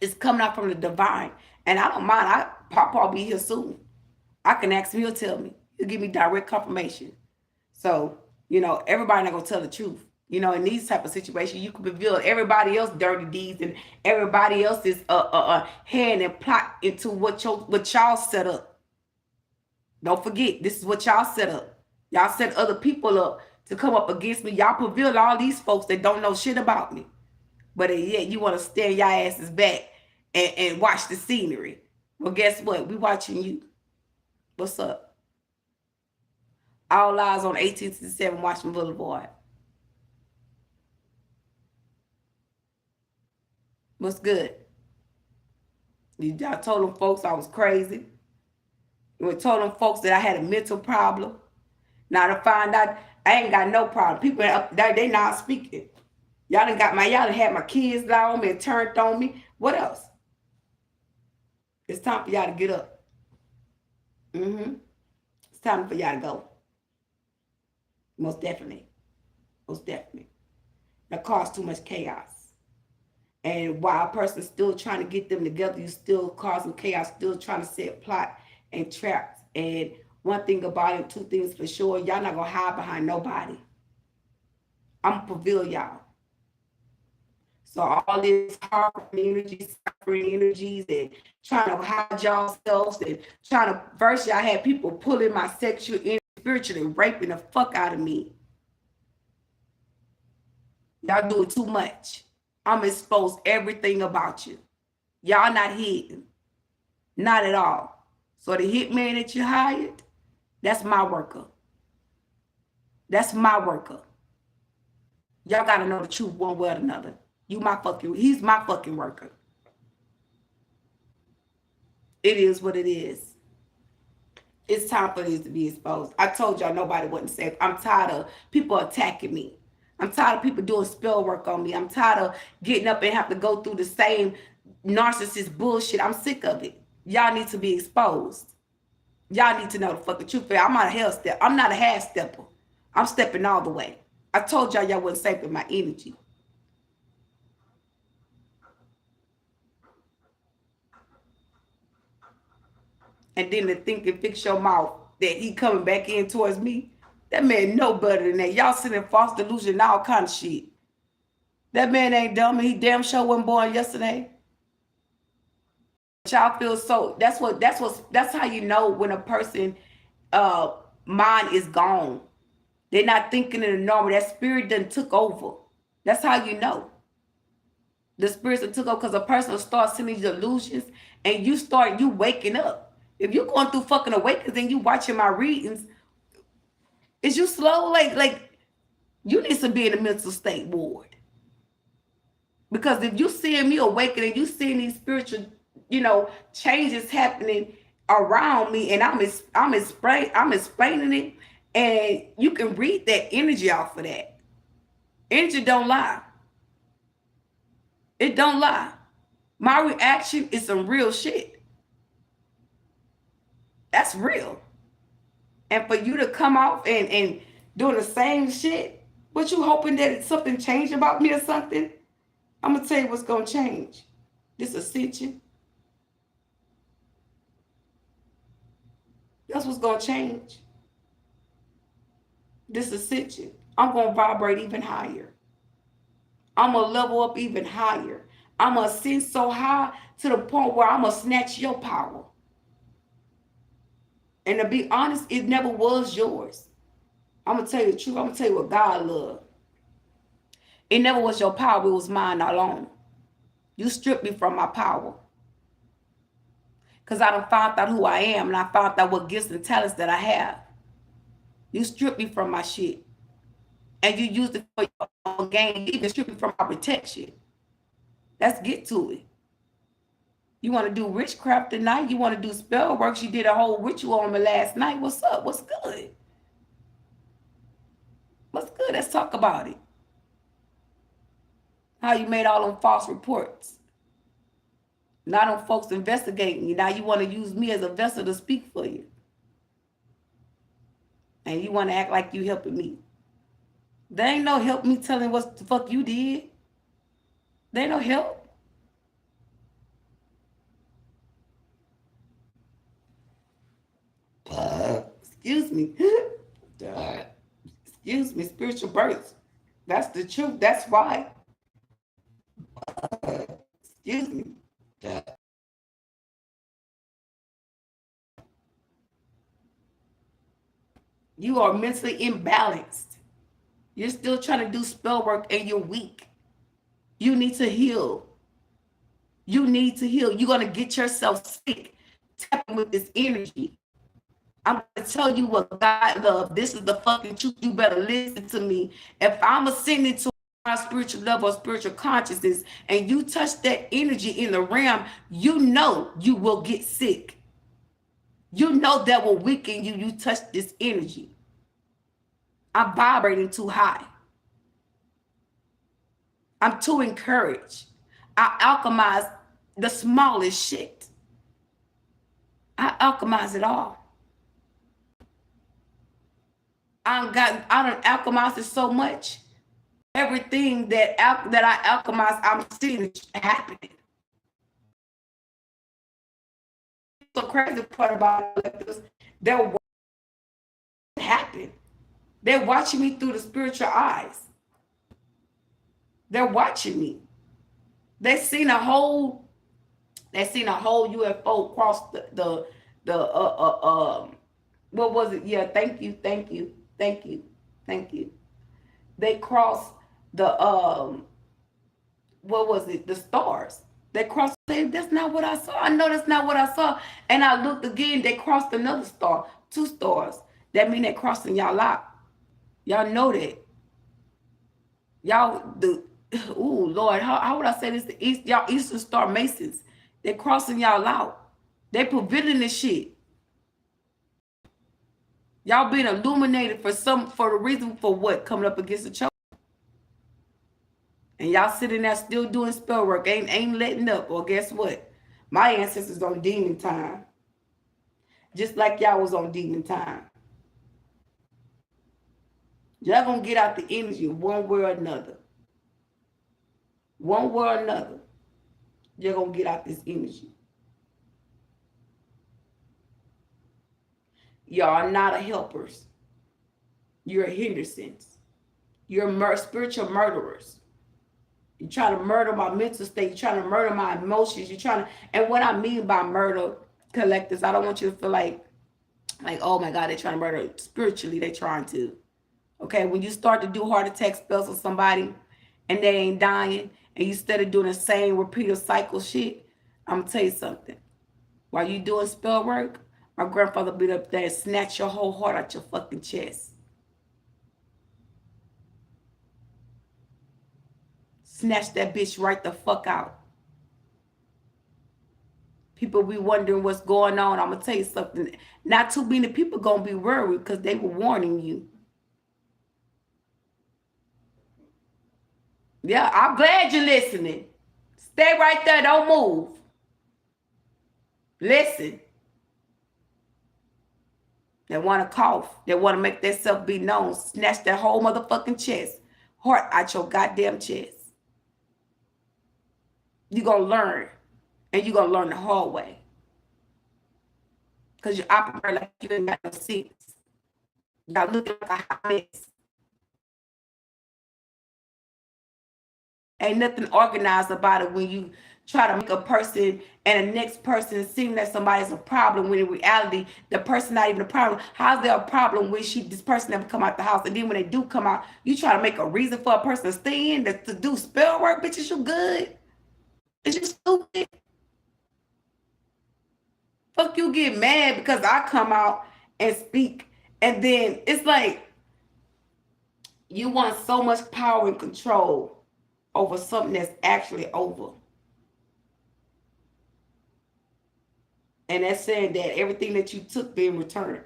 It's coming out from the divine. And I don't mind. Papa will be here soon. I can ask him, he'll tell me. He'll give me direct confirmation. So, everybody not going to tell the truth. In these type of situations, you can reveal everybody else's dirty deeds and everybody else's hand and plot into what y'all set up. Don't forget, this is what y'all set up. Y'all set other people up to come up against me. Y'all reveal all these folks that don't know shit about me. But yet you want to stand your asses back and watch the scenery. Well, guess what? We watching you. What's up? All eyes on 1867 Washington Boulevard. What's good? I told them folks I was crazy. I told them folks that I had a mental problem. Now to find out I ain't got no problem. People up there, they not speaking. Y'all done had my kids lie on me and turned on me. What else? It's time for y'all to get up. It's time for y'all to go. Most definitely. Most definitely. That caused too much chaos. And while a person's still trying to get them together, you still causing chaos, still trying to set plot and traps. And one thing about it, two things for sure, y'all not going to hide behind nobody. I'm going to reveal y'all. So all this harboring energies, suffering energies, and trying to hide yourselves and trying to, first y'all had people pulling my sexual energy, spiritually raping the fuck out of me. Y'all doing too much. I'm exposed everything about you. Y'all not hidden. Not at all. So the hitman that you hired, that's my worker. That's my worker. Y'all gotta know the truth one way or another. He's my fucking worker. It is what it is. It's time for this to be exposed. I told y'all nobody wasn't safe. I'm tired of people attacking me. I'm tired of people doing spell work on me. I'm tired of getting up and have to go through the same narcissist bullshit. I'm sick of it. Y'all need to be exposed. Y'all need to know the fucking truth. I'm not a hell step. I'm not a half stepper. I'm stepping all the way. I told y'all wasn't safe with my energy. And then to think and fix your mouth that he coming back in towards me. That man know better than that. Y'all sitting in false delusion and all kind of shit. That man ain't dumb. He damn sure wasn't born yesterday. Y'all feel so. That's how you know when a person mind is gone. They're not thinking in the normal. That spirit done took over. That's how you know. The spirits that took over because a person will start seeing these illusions and you waking up. If you're going through fucking awakenings and you watching my readings, is you slow? Like you need to be in a mental state ward. Because if you seeing me awakening, you seeing these spiritual, changes happening around me, and I'm explaining it, and you can read that energy off of that. Energy don't lie. It don't lie. My reaction is some real shit. That's real. And for you to come off and doing the same shit, what you hoping that something changed about me or something? I'm going to tell you what's going to change. This ascension. That's what's going to change. This ascension. I'm going to vibrate even higher. I'm going to level up even higher. I'm going to ascend so high to the point where I'm going to snatch your power. And to be honest, it never was yours. I'm going to tell you the truth. I'm going to tell you what God loved. It never was your power. It was mine alone. You stripped me from my power. Because I done found out who I am, and I found out what gifts and talents that I have. You stripped me from my shit. And you used it for your own gain. You even stripped me from my protection. Let's get to it. You want to do witchcraft tonight? You want to do spell works? You did a whole ritual on me last night. What's up? What's good? What's good? Let's talk about it. How you made all them false reports. Now them folks investigating you. Now you want to use me as a vessel to speak for you. And you want to act like you helping me. There ain't no help me telling what the fuck you did. There ain't no help. Excuse me. Excuse me, spiritual births. That's the truth. That's why. Excuse me. You are mentally imbalanced. You're still trying to do spell work and you're weak. You need to heal. You need to heal. You're going to get yourself sick tapping with this energy. I'm going to tell you what God loves. This is the fucking truth. You better listen to me. If I'm ascending to my spiritual level or spiritual consciousness and you touch that energy in the realm, you know you will get sick. You know that will weaken you. You touch this energy. I'm vibrating too high. I'm too encouraged. I alchemize the smallest shit. I alchemize it all. I don't alchemize it so much. Everything that I alchemize, I'm seeing happening. The crazy part about it is they're watching it happen. They're watching me through the spiritual eyes. They're watching me. They've seen a whole UFO cross the what was it? Yeah, thank you. They crossed the what was it? The stars. They crossed. That's not what I saw. I know that's not what I saw. And I looked again. They crossed another star, 2 stars. That mean they're crossing y'all out. Y'all know that. Y'all ooh Lord, how would I say this? Y'all Eastern Star Masons. They're crossing y'all out. They preventing this shit. Y'all being illuminated for the reason for what? Coming up against the choke. And y'all sitting there still doing spell work, ain't letting up. Or guess what? My ancestors on demon time. Just like y'all was on demon time. Y'all gonna get out the energy one way or another. One way or another. You're gonna get out this energy. Y'all are not a helpers. You're a hindrance. You're spiritual murderers. You're trying to murder my mental state. You're trying to murder my emotions. You're trying to, and what I mean by murder, collectors, I don't want you to feel like, oh my God, they're trying to murder. Spiritually, they're trying to. Okay, when you start to do heart attack spells on somebody and they ain't dying, and you instead of doing the same repeated cycle shit, I'm gonna tell you something. While you doing spell work, my grandfather beat up there and snatch your whole heart out your fucking chest. Snatch that bitch right the fuck out. People be wondering what's going on. I'm gonna tell you something. Not too many people gonna be worried because they were warning you. Yeah, I'm glad you're listening. Stay right there. Don't move. Listen. They want to cough. They want to make themselves be known. Snatch that whole motherfucking chest. Heart out your goddamn chest. You're going to learn. And you're going to learn the hard way. Because you operate like you ain't got no sense. Y'all looking like a hot mess. Ain't nothing organized about it when you try to make a person and the next person seem that somebody's a problem when in reality the person not even a problem. How's there a problem when this person never come out the house, and then when they do come out, you try to make a reason for a person to stay in to do spell work? Bitches, you good? It's just stupid. Fuck, you get mad because I come out and speak, and then it's like you want so much power and control over something that's actually over. And that's saying that everything that you took being returned.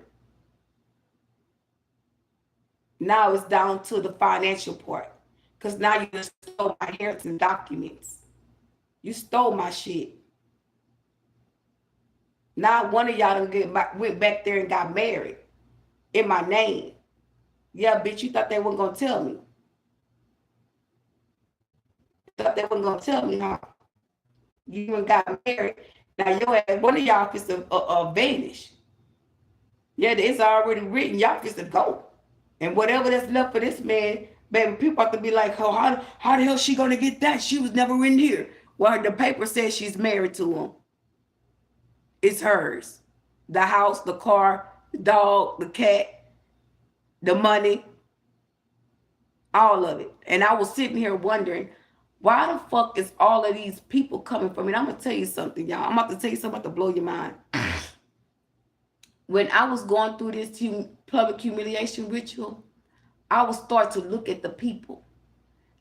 Now it's down to the financial part. Because now you just stole my inheritance documents. You stole my shit. Now one of y'all went back there and got married in my name. Yeah, bitch, you thought they weren't going to tell me. You thought they weren't going to tell me how. You and got married. Now one of y'all is a vanish. Yeah, it's already written. Y'all is to go. And whatever that's left for this man, baby, people have to be like, oh, how the hell is she going to get that? She was never in here. Well, the paper says she's married to him. It's hers. The house, the car, the dog, the cat, the money, all of it. And I was sitting here wondering, why the fuck is all of these people coming from me? And I'm going to tell you something, y'all. I'm about to tell you something about to blow your mind. When I was going through this public humiliation ritual, I would start to look at the people.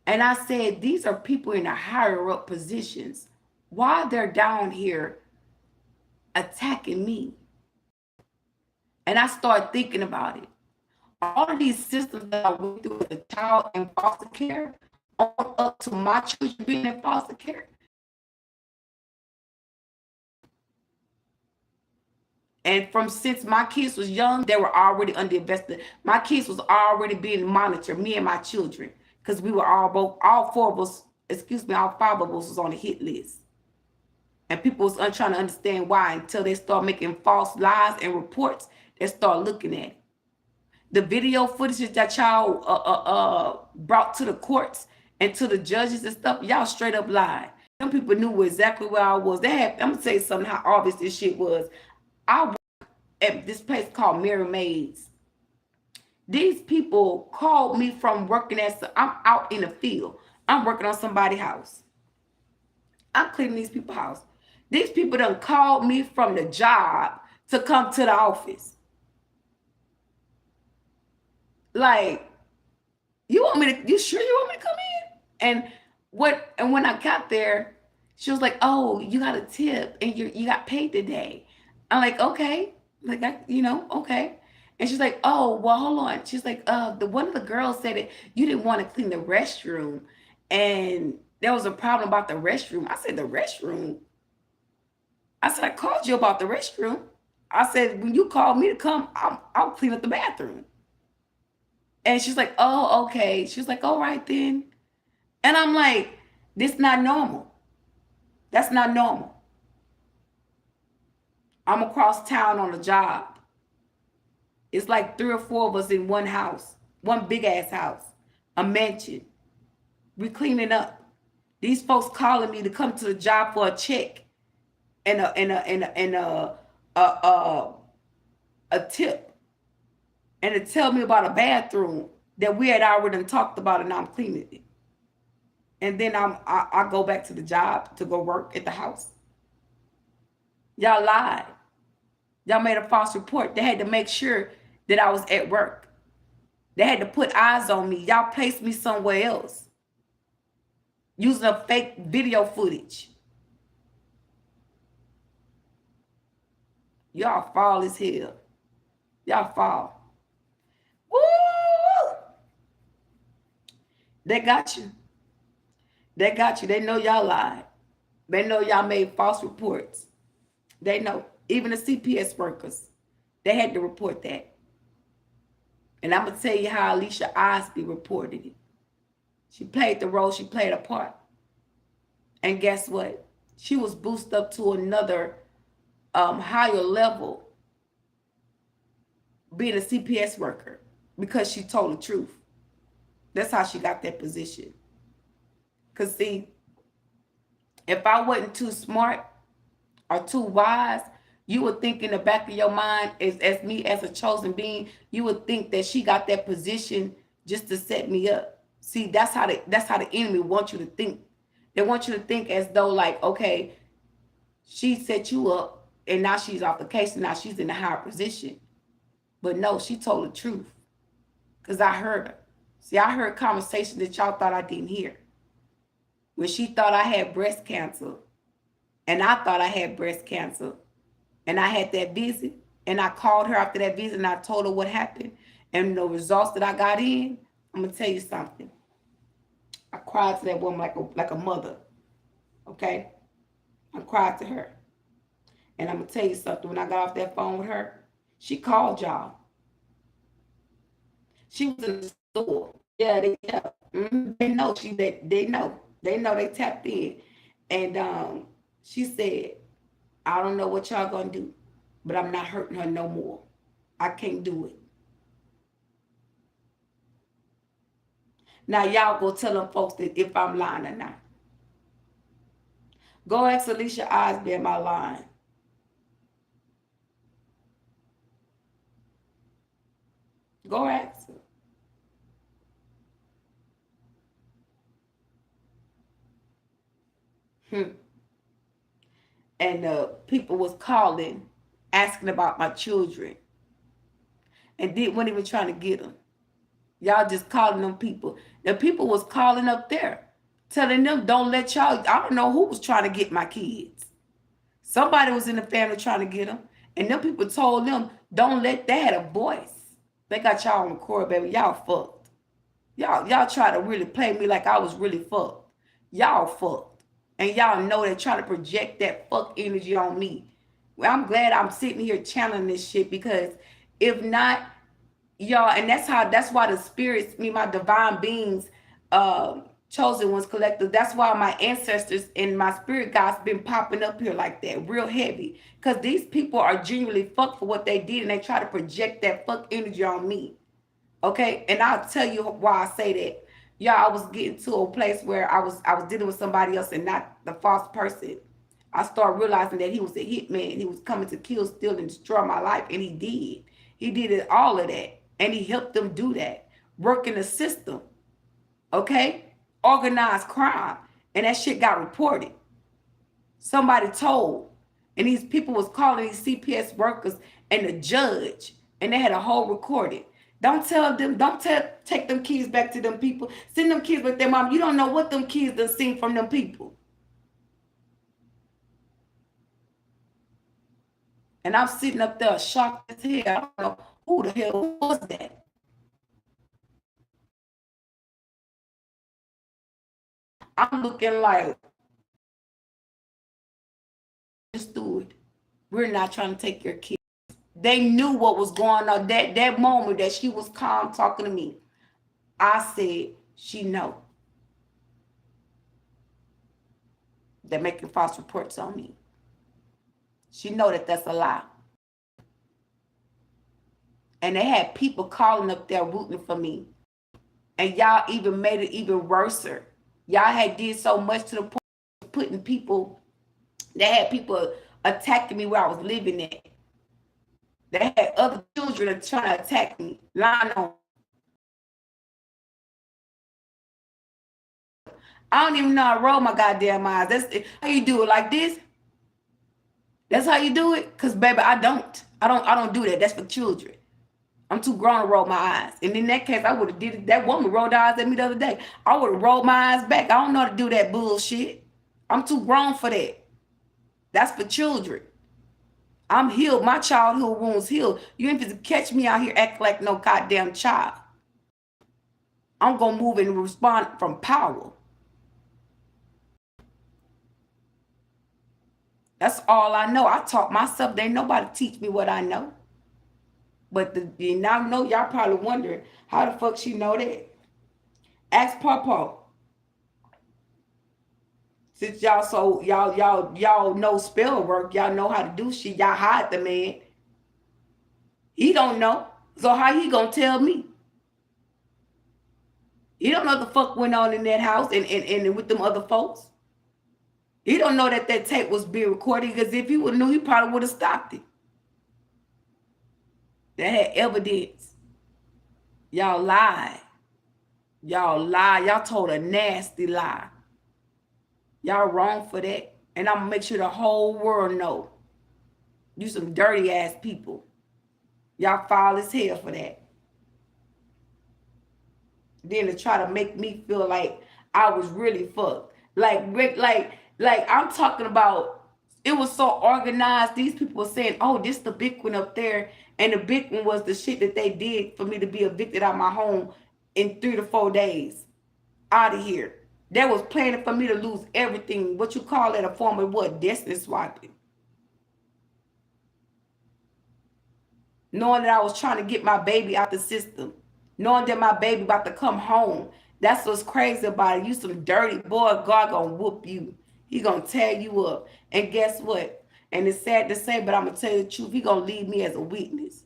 And I said, these are people in the higher up positions. Why they're down here attacking me? And I started thinking about it. All of these systems that I went through as a child in foster care, on up to my children being in foster care. And since my kids was young, they were already under invested. My kids was already being monitored, me and my children, because we were all 5 of us was on the hit list. And people was trying to understand why until they start making false lies and reports. They start looking at it. The video footage that y'all brought to the courts and to the judges and stuff, y'all straight up lied. Some people knew exactly where I was. I'm gonna tell you something how obvious this shit was. I worked at this place called Mary Maids. These people called me from working I'm out in the field. I'm working on somebody's house. I'm cleaning these people's house. These people done called me from the job to come to the office. Like, you sure you want me to come in? And when I got there, she was like, oh, you got a tip and you got paid today. I'm like, okay. Like, okay. And she's like, oh, well, hold on. She's like, one of the girls said that you didn't want to clean the restroom. And there was a problem about the restroom. I said, the restroom? I said, I called you about the restroom. I said, when you called me to come, I'll clean up the bathroom. And she's like, oh, okay. She's like, all right then. And I'm like, this not normal. That's not normal. I'm across town on a job. It's like 3 or 4 of us in one house, one big ass house, a mansion. We cleaning up. These folks calling me to come to the job for a check and a tip, and to tell me about a bathroom that we had already talked about, and I'm cleaning it. And then I go back to the job to go work at the house. Y'all lied. Y'all made a false report. They had to make sure that I was at work. They had to put eyes on me. Y'all placed me somewhere else using a fake video footage. Y'all fall as hell. Y'all fall. Woo! They got you. They got you. They know y'all lied. They know y'all made false reports. They know. Even the CPS workers, they had to report that. And I'm going to tell you how Alicia Osby reported it. She played the role. She played a part. And guess what? She was boosted up to another higher level being a CPS worker because she told the truth. That's how she got that position. Because see, if I wasn't too smart or too wise, you would think in the back of your mind, as me as a chosen being, you would think that she got that position just to set me up. See, that's how the enemy wants you to think. They want you to think as though like, okay, she set you up and now she's off the case and now she's in a higher position. But no, she told the truth. Because I heard her. See, I heard conversations that y'all thought I didn't hear. When she thought I had breast cancer, and I thought I had breast cancer, and I had that visit, and I called her after that visit, and I told her what happened, and the results that I got in. I'm gonna tell you something. I cried to that woman like a mother. Okay, I cried to her, and I'm gonna tell you something. When I got off that phone with her, she called y'all. She was in the store. Yeah, they know they know. They know they tapped in. And she said, I don't know what y'all gonna do, but I'm not hurting her no more. I can't do it. Now y'all go tell them folks that if I'm lying or not. Go ask Alicia Osby, am I lying? Go ask her. And people was calling, asking about my children, and wasn't even trying to get them. Y'all just calling them people. The people was calling up there, telling them, don't let y'all, I don't know who was trying to get my kids. Somebody was in the family trying to get them. And them people told them, don't let that have a voice. They got y'all on the court, baby. Y'all fucked. Y'all try to really play me like I was really fucked. Y'all fucked. And y'all know they're trying to project that fuck energy on me. Well, I'm glad I'm sitting here channeling this shit, because if not, y'all, and that's why the spirits, my divine beings, chosen ones, collective, that's why my ancestors and my spirit guides been popping up here like that, real heavy, because these people are genuinely fucked for what they did, and they try to project that fuck energy on me. Okay, and I'll tell you why I say that. Y'all, I was getting to a place where I was dealing with somebody else and not the false person. I started realizing that he was a hitman. He was coming to kill, steal, and destroy my life, and he did. He did it, all of that, and he helped them do that. Work in the system, okay? Organized crime, and that shit got reported. Somebody told, and these people was calling these CPS workers and the judge, and they had a whole recording. Don't take them kids back to them people. Send them kids with their mom. You don't know what them kids done seen from them people. And I'm sitting up there shocked as hell. I don't know who the hell was that. I'm looking like, steward, we're not trying to take your kids. They knew what was going on. That moment that she was calm talking to me, I said, she know. They're making false reports on me. She know that that's a lie. And they had people calling up there rooting for me. And y'all even made it even worse. Y'all had did so much to the point of putting people, they had people attacking me where I was living at. They had other children trying to attack me, lying on. I don't even know how to roll my goddamn eyes. That's how you do it, like this. That's how you do it? Cause baby, I don't do that. That's for children. I'm too grown to roll my eyes. And in that case, I would have did it. That woman rolled her eyes at me the other day. I would have rolled my eyes back. I don't know how to do that bullshit. I'm too grown for that. That's for children. I'm healed. My childhood wounds healed. You ain't supposed to catch me out here acting like no goddamn child. I'm gonna move and respond from power. That's all I know. I taught myself. There ain't nobody teach me what I know. But now I know y'all probably wondering how the fuck she know that. Ask Pawpaw. Since y'all know spell work, y'all know how to do shit. Y'all hide the man. He don't know. So how he gonna tell me? He don't know what the fuck went on in that house and with them other folks. He don't know that that tape was being recorded, because if he would knew, he probably would have stopped it. That had evidence. Y'all lied. Y'all lied. Y'all told a nasty lie. Y'all wrong for that. And I'm gonna make sure the whole world know. You some dirty ass people. Y'all foul as hell for that. Then to try to make me feel like I was really fucked. Like I'm talking about, it was so organized. These people were saying, oh, this the big one up there. And the big one was the shit that they did for me to be evicted out of my home in 3 to 4 days. Out of here. They was planning for me to lose everything. What you call it, a form of what? Destiny swiping. Knowing that I was trying to get my baby out the system. Knowing that my baby about to come home. That's what's crazy about it. You some dirty boy. God gonna whoop you. He gonna tear you up. And guess what? And it's sad to say, but I'm gonna tell you the truth. He gonna leave me as a witness.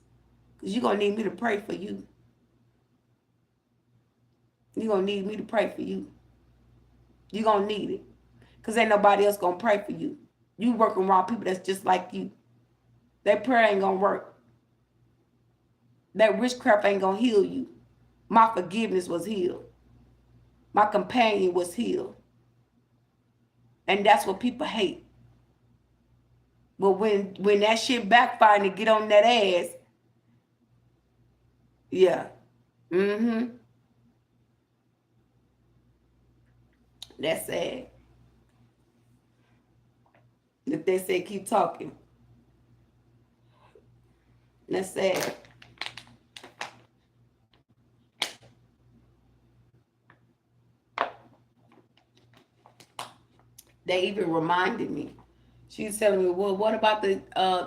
Because you're gonna need me to pray for you. You're gonna need me to pray for you. You're gonna need it. Because ain't nobody else gonna pray for you. You working around people that's just like you. That prayer ain't gonna work. That witchcraft ain't gonna heal you. My forgiveness was healed. My companion was healed. And that's what people hate. But when that shit backfire and get on that ass, yeah. That's sad. If they say keep talking, that's sad. They even reminded me. She's telling me, well, what about the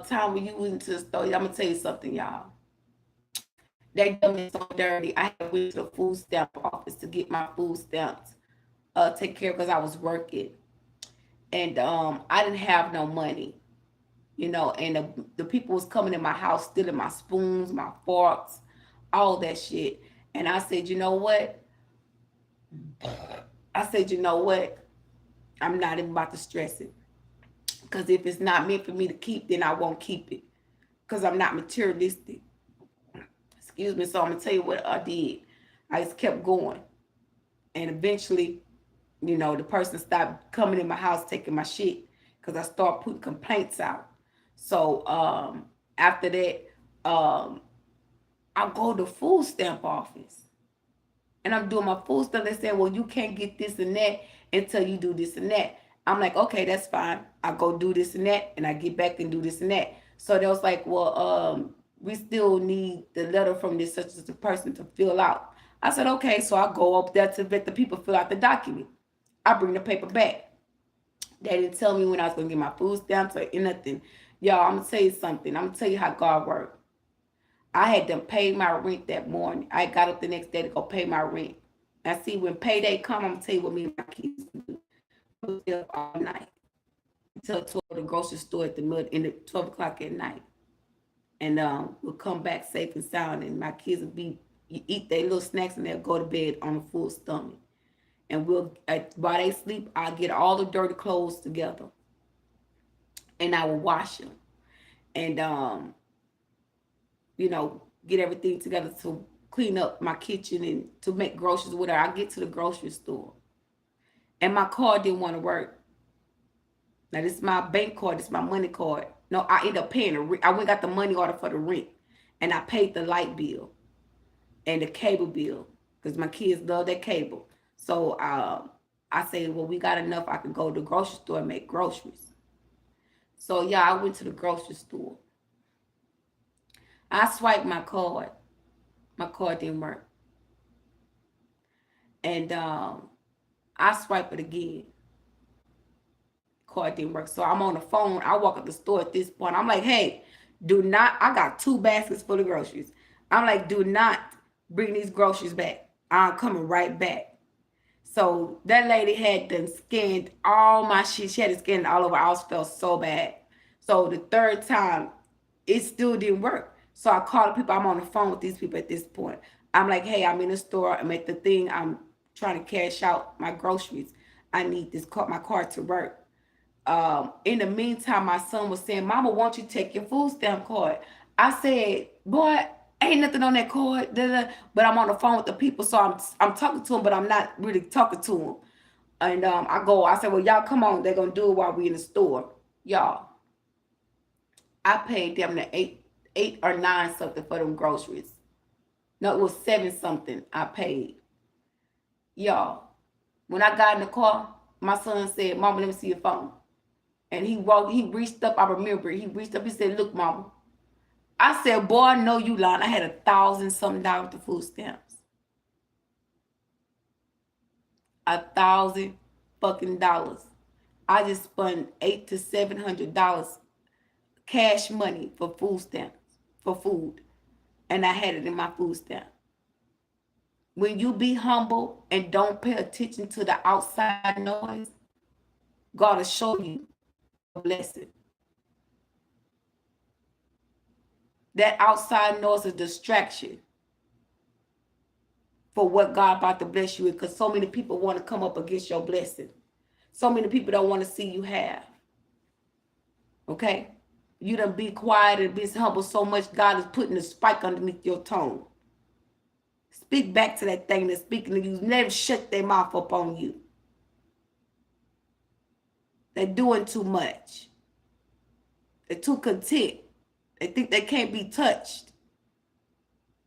time when you went into the store? I'm gonna tell you something, y'all. They done me so dirty. I had went to the food stamp office to get my food stamps take care of, because I was working. And I didn't have no money, and the people was coming in my house stealing my spoons, my forks, all that shit. And I said, you know what? I'm not even about to stress it. Because if it's not meant for me to keep, then I won't keep it. Because I'm not materialistic. Excuse me. So I'm going to tell you what I did. I just kept going. And eventually, the person stopped coming in my house taking my shit, because I started putting complaints out. So after that, I go to food stamp office. And I'm doing my food stamp. They say, well, you can't get this and that until you do this and that. I'm like, okay, that's fine. I go do this and that, and I get back and do this and that. So they was like, well, we still need the letter from this such as a person to fill out. I said, okay. So I go up there to let the people fill out the document. I bring the paper back. They didn't tell me when I was going to get my food stamps or nothing. Y'all, I'm going to tell you something. I'm going to tell you how God works. I had them pay my rent that morning. I got up the next day to go pay my rent. I see when payday come, I'm going to tell you what me and my kids do. We'll stay up all night until 12 the grocery store at the middle, in the 12 o'clock at night. And we'll come back safe and sound, and my kids will eat their little snacks, and they'll go to bed on a full stomach. And while they sleep, I'll get all the dirty clothes together, and I will wash them, and get everything together to clean up my kitchen and to make groceries. Whatever. I get to the grocery store, and my card didn't want to work. Now this is my bank card. This is my money card. No, I ended up paying. I went and got the money order for the rent, and I paid the light bill and the cable bill, because my kids love that cable. So I said, well, we got enough. I can go to the grocery store and make groceries. So yeah, I went to the grocery store. I swiped my card. My card didn't work. And I swiped it again. Card didn't work. So I'm on the phone. I walk up the store at this point. I'm like, hey, I got 2 baskets full of groceries. I'm like, do not bring these groceries back. I'm coming right back. So that lady had done scanned all my shit. She had it scanned all over. I felt so bad. So the third time, it still didn't work. So I called the people. I'm on the phone with these people at this point. I'm like, hey, I'm in the store. I'm at the thing. I'm trying to cash out my groceries. I need this car, my car to work. In the meantime, my son was saying, Mama, won't you take your food stamp card? I said, boy, ain't nothing on that card. Da, da. But I'm on the phone with the people, so I'm talking to him, but I'm not really talking to him. And I said, well, y'all come on. They're going to do it while we in the store. Y'all, I paid them the eight or nine something for them groceries. No, it was 7 something I paid. Y'all, when I got in the car, my son said, Mama, let me see your phone. And he reached up, I remember, he reached up, he said, look, Mama. I said, boy, I know you lying. I had $1,000 something to food stamps. $1,000 fucking dollars. I just spent $800 to $700 cash money for food stamps, for food. And I had it in my food stamp. When you be humble and don't pay attention to the outside noise, God will show you a blessing. That outside noise is a distraction for what God about to bless you with, because so many people want to come up against your blessing. So many people don't want to see you have. Okay? You done be quiet and be humble so much, God is putting a spike underneath your tongue. Speak back to that thing that's speaking to you. Never shut their mouth up on you. They're doing too much. They're too content. They think they can't be touched.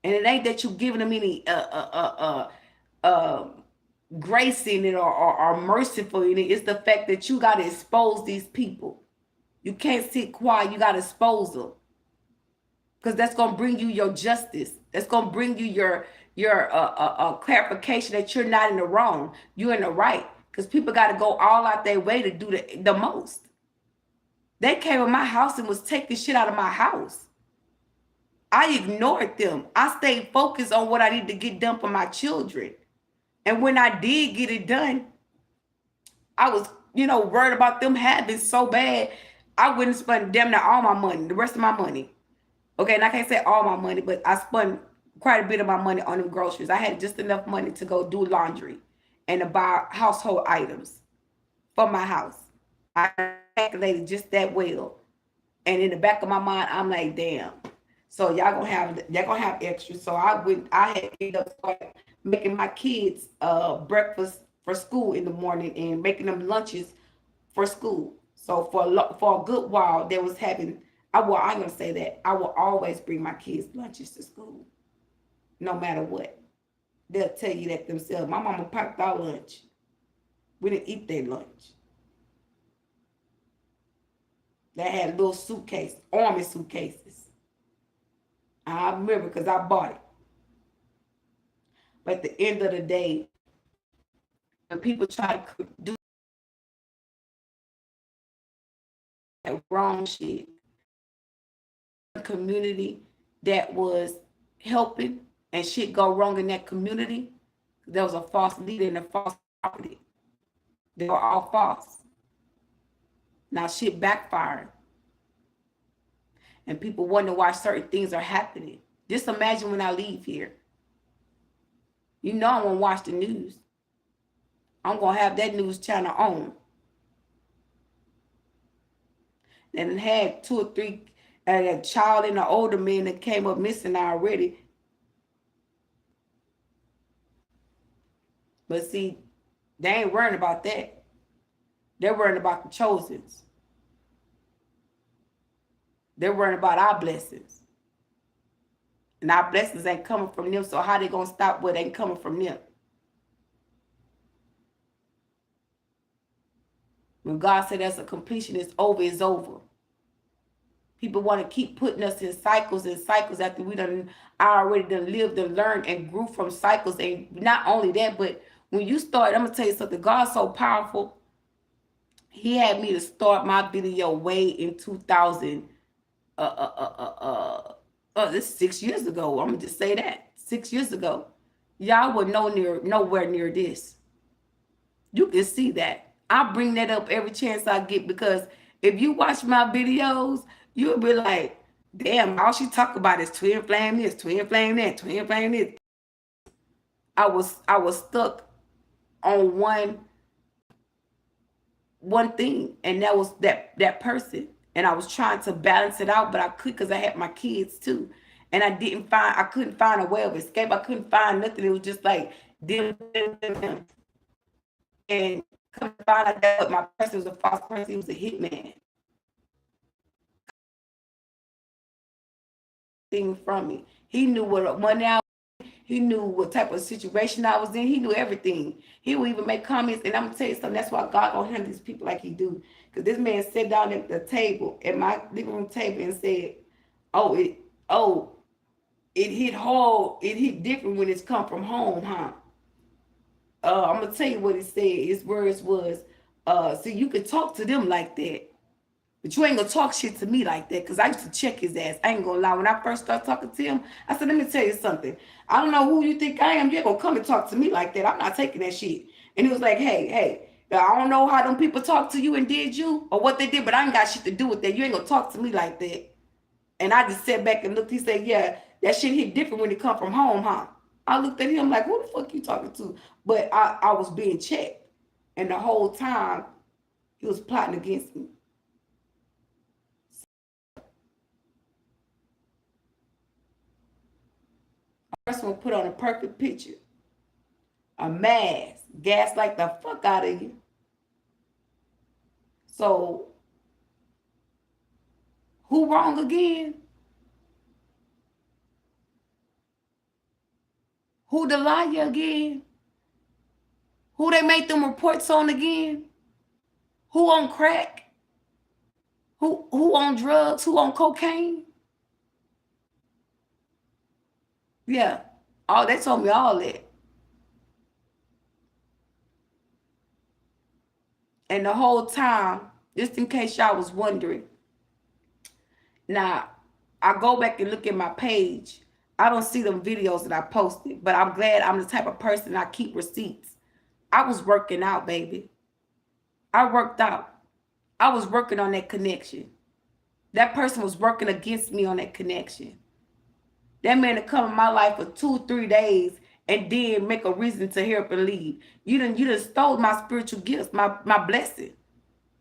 And it ain't that you giving them any grace in it or merciful in it. It's the fact that you got to expose these people. You can't sit quiet. You got to expose them. Because that's going to bring you your justice. That's going to bring you your clarification that you're not in the wrong. You're in the right. Because people got to go all out their way to do the most. They came in my house and was taking shit out of my house. I ignored them. I stayed focused on what I need to get done for my children. And when I did get it done, I was, worried about them having so bad. I wouldn't spend damn near all my money, the rest of my money. Okay, and I can't say all my money, but I spent quite a bit of my money on them groceries. I had just enough money to go do laundry and to buy household items for my house. I calculated just that well. And in the back of my mind, I'm like, damn. So y'all gonna have extra. So I had ended up making my kids breakfast for school in the morning and making them lunches for school. So for a good while, they was having. I'm gonna say that I will always bring my kids lunches to school, no matter what. They'll tell you that themselves. My mama packed our lunch. We didn't eat their lunch. They had little suitcase, army suitcases. I remember because I bought it. But at the end of the day, when people try to do that wrong shit, a community that was helping and shit go wrong in that community, there was a false leader and a false property. They were all false. Now shit backfired. And people wonder why certain things are happening. Just imagine when I leave here. I'm going to watch the news. I'm going to have that news channel on. And had 2 or 3, a child and an older man that came up missing already. But see, they ain't worrying about that. They're worrying about the chosens. They're worrying about our blessings. And our blessings ain't coming from them. So how they going to stop what ain't coming from them? When God said that's a completion, it's over, it's over. People want to keep putting us in cycles and cycles after we already lived and learned and grew from cycles. And not only that, but when you start, I'm going to tell you something. God's so powerful. He had me to start my video way in 2000. This is 6 years ago. I'm gonna just say that 6 years ago, y'all were nowhere near this. You can see that. I bring that up every chance I get, because if you watch my videos, you'll be like, damn, all she talk about is twin flame this, twin flame that, twin flame this. I was stuck on one thing, and that was that person. And I was trying to balance it out, but I could because I had my kids too. And I couldn't find a way of escape. I couldn't find nothing. It was just like them. And come to find out that my person was a false person. He was a hitman. Thing from me. He knew what money I was. He knew what type of situation I was in. He knew everything. He would even make comments. And I'm gonna tell you something. That's why God gonna handle these people like He do. Because this man sat down at the table, at my living room table, and said, "Oh, it hit hard. It hit different when it's come from home, huh?" I'm gonna tell you what he said. His words was, "So you could talk to them like that. But you ain't gonna talk shit to me like that, because I used to check his ass. I ain't gonna lie. When I first started talking to him, I said, let me tell you something. I don't know who you think I am. You ain't gonna come and talk to me like that. I'm not taking that shit. And he was like, hey, I don't know how them people talk to you and did you or what they did, but I ain't got shit to do with that. You ain't gonna talk to me like that. And I just sat back and looked. He said, yeah, that shit hit different when it come from home, huh? I looked at him like, who the fuck you talking to? But I was being checked. And the whole time, he was plotting against me. Person will put on a perfect picture, a mask, gaslight the fuck out of you. So who wrong again? Who the liar again? Who they made them reports on again? Who on crack? Who on drugs? Who on cocaine? Yeah. Oh, they told me all that. And the whole time, just in case y'all was wondering, now I go back and look at my page. I don't see them videos that I posted, but I'm glad I'm the type of person I keep receipts. I was working out, baby. I worked out. I was working on that connection. That person was working against me on that connection. That man to come in my life for 2-3 days and then make a reason to hear up and leave. You done stole my spiritual gifts, my blessing.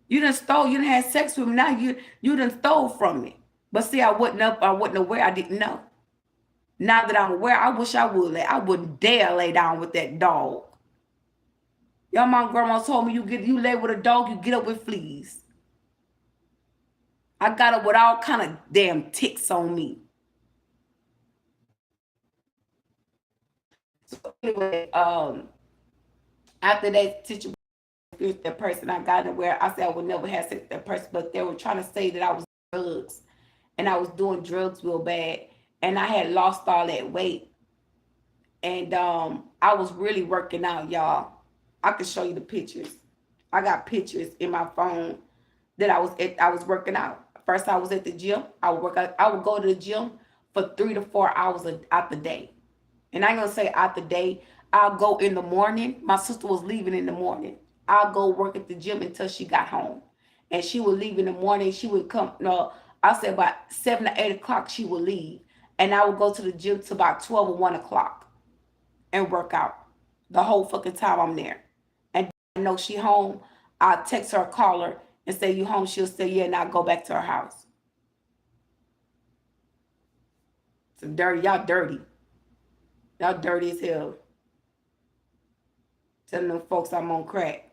You done had sex with me. Now you done stole from me. But see, I wasn't aware, I didn't know. Now that I'm aware, I wish I would. I wouldn't dare lay down with that dog. Your mom grandma told me you lay with a dog, you get up with fleas. I got up with all kind of damn ticks on me. So anyway, after that situation with that person, I got to where I said I would never have sex with that person, but they were trying to say that I was drugs, and I was doing drugs real bad, and I had lost all that weight, and I was really working out, y'all. I can show you the pictures. I got pictures in my phone that I was working out. First, I was at the gym. I would work out. I would go to the gym for 3 to 4 hours out the day. And I ain't gonna say out the day. I'll go in the morning. My sister was leaving in the morning. I'll go work at the gym until she got home. And she would leave in the morning. She would come, no, I said about 7 to 8 o'clock she would leave. And I would go to the gym till about 12 or 1 o'clock and work out the whole fucking time I'm there. And I know she home. I'll text her, call her, and say, you home? She'll say, yeah, and I'll go back to her house. So dirty, y'all dirty. Y'all dirty as hell. Telling them folks I'm on crack.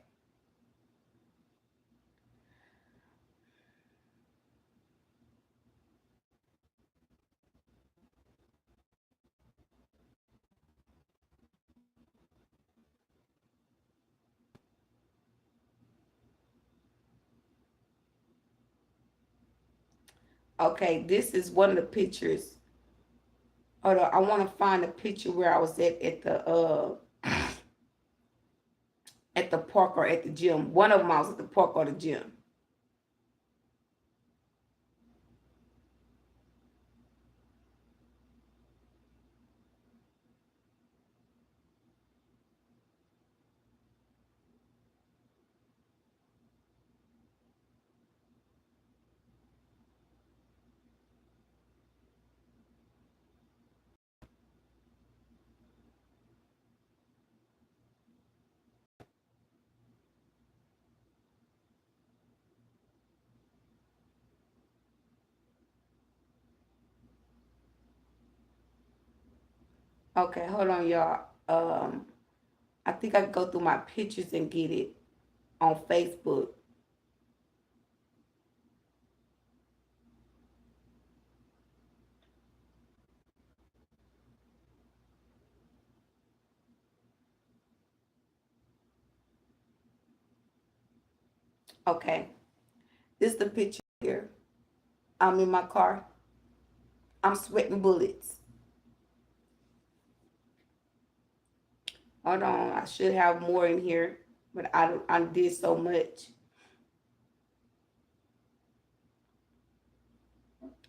Okay, this is one of the pictures. Hold on, I want to find a picture where I was at the park or at the gym. One of them I was at the park or the gym. Okay, hold on, y'all. I think I can go through my pictures and get it on Facebook. Okay, this is the picture here. I'm in my car. I'm sweating bullets. Hold on, I should have more in here, but I did so much.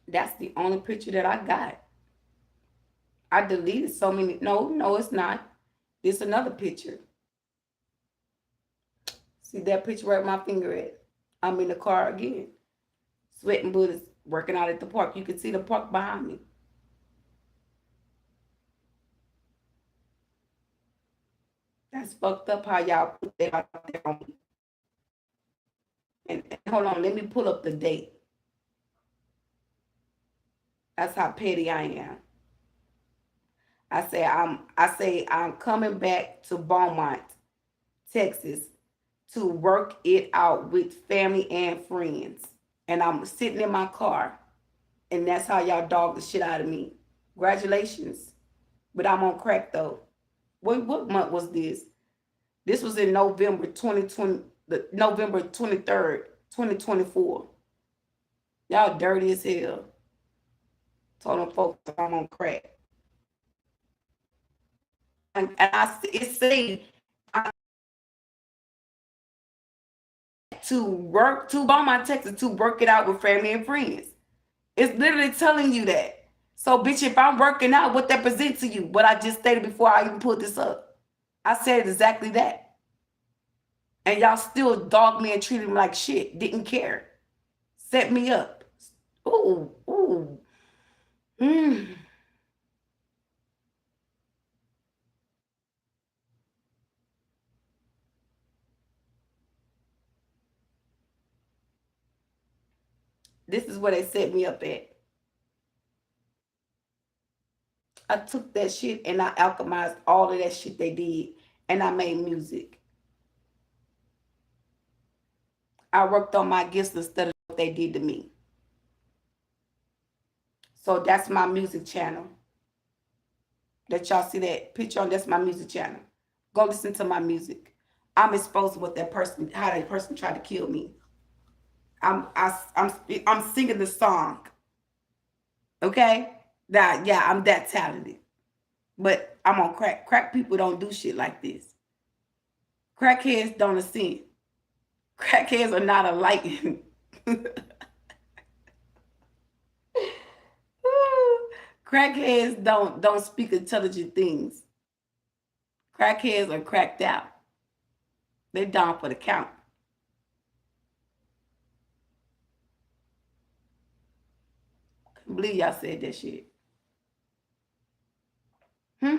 That's the only picture that I got. I deleted so many. No, no, it's not. This another picture. See that picture where my finger at? I'm in the car again. Sweating bullets, working out at the park. You can see the park behind me. That's fucked up how y'all put that out there on me. And hold on, let me pull up the date. That's how petty I am. I say I'm coming back to Beaumont, Texas to work it out with family and friends. And I'm sitting in my car. And that's how y'all dog the shit out of me. Congratulations. But I'm on crack though. What month was this? This was in November 2020, November 23rd, 2024. Y'all dirty as hell. Told them folks I'm on crack. And it say to work to Beaumont, Texas to work it out with family and friends. It's literally telling you that. So, bitch, if I'm working out, what that present to you? What I just stated before I even put this up. I said exactly that. And y'all still dogged me and treated me like shit. Didn't care. Set me up. Ooh, ooh. Mm. This is where they set me up at. I took that shit and I alchemized all of that shit they did. And I made music. I worked on my gifts instead of what they did to me. So that's my music channel. That y'all see that picture on, that's my music channel. Go listen to my music. I'm exposed to what that person, how that person tried to kill me. I'm singing the song. Okay? That yeah, I'm that talented. But I'm on crack. Crack people don't do shit like this. Crackheads don't ascend. Crackheads are not enlightened. Crackheads don't speak intelligent things. Crackheads are cracked out. They're down for the count. Can't believe y'all said that shit. Hmm?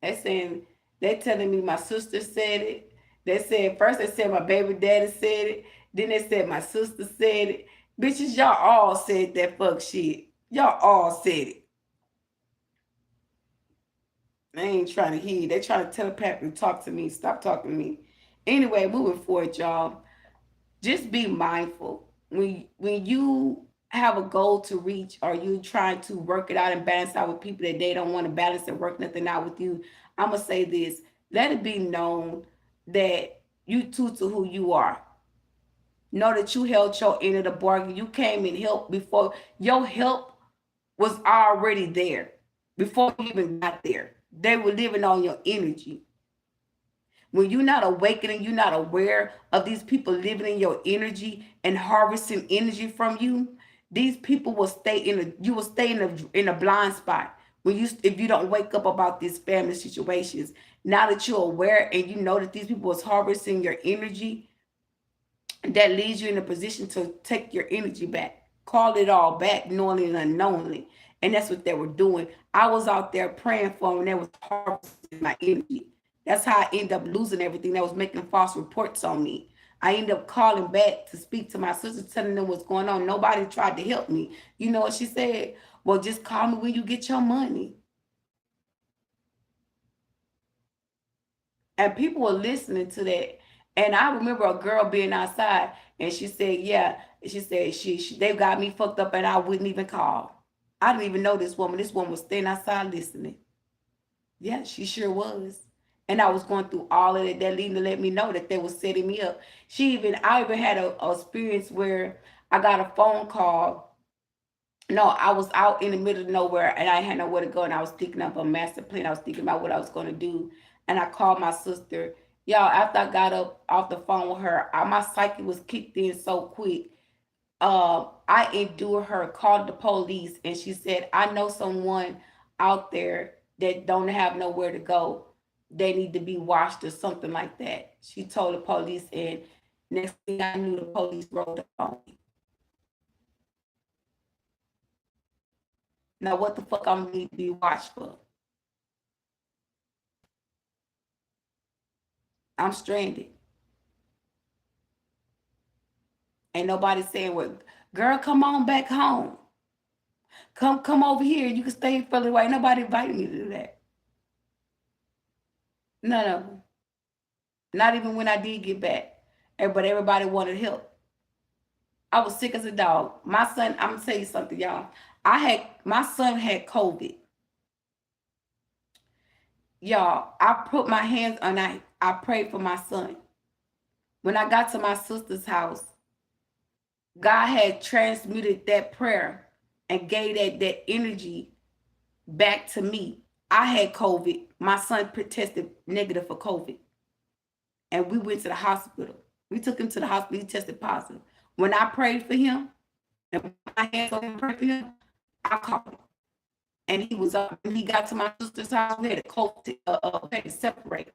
They saying they telling me my sister said it. They said first they said my baby daddy said it. Then they said my sister said it. Bitches, y'all all said that fuck shit. Y'all all said it. They ain't trying to hear. They trying to telepathically talk to me. Stop talking to me. Anyway, moving forward, y'all. Just be mindful when you have a goal to reach or you trying to work it out and balance out with people that they don't want to balance and work nothing out with you. I'm gonna say this: let it be known that you true to who you are. Know that you held your end of the bargain. You came and helped before your help was already there before you even got there. They were living on your energy. When you're not awakening, you're not aware of these people living in your energy and harvesting energy from you. These people will stay in a you will stay in a blind spot when you if you don't wake up about these family situations. Now that you're aware and you know that these people is harvesting your energy, that leads you in a position to take your energy back, call it all back, knowingly and unknowingly. And that's what they were doing. I was out there praying for them and they was harvesting my energy. That's how I ended up losing everything. That was making false reports on me. I ended up calling back to speak to my sister, telling them what's going on. Nobody tried to help me. You know what she said? Well, just call me when you get your money. And people were listening to that. And I remember a girl being outside and she said, yeah, she said they got me fucked up and I wouldn't even call. I didn't even know this woman. This woman was standing outside listening. Yeah, she sure was. And I was going through all of that leading to let me know that they were setting me up. I even had a experience where I got a phone call. No, I was out in the middle of nowhere and I had nowhere to go and I was thinking of a master plan. I was thinking about what I was going to do. And I called my sister. Y'all, after I got up off the phone with her, my psyche was kicked in so quick. I endured her, called the police, and she said, I know someone out there that don't have nowhere to go. They need to be washed or something like that. She told the police, and next thing I knew, the police rolled up on me. Now, what the fuck I'm need to be watched for? I'm stranded. Ain't nobody saying, well, girl, come on back home. Come over here. You can stay further away. Nobody invited me to do that. None of them. Not even when I did get back. But everybody wanted help. I was sick as a dog. My son, I'm gonna tell you something, y'all. My son had COVID. Y'all, I put my hands on I prayed for my son. When I got to my sister's house, God had transmuted that prayer and gave that energy back to me. I had COVID. My son tested negative for COVID. And we went to the hospital. We took him to the hospital. He tested positive. When I prayed for him and my hands on him, prayed for him, I called him. And he was up. When he got to my sister's house, we had to separate.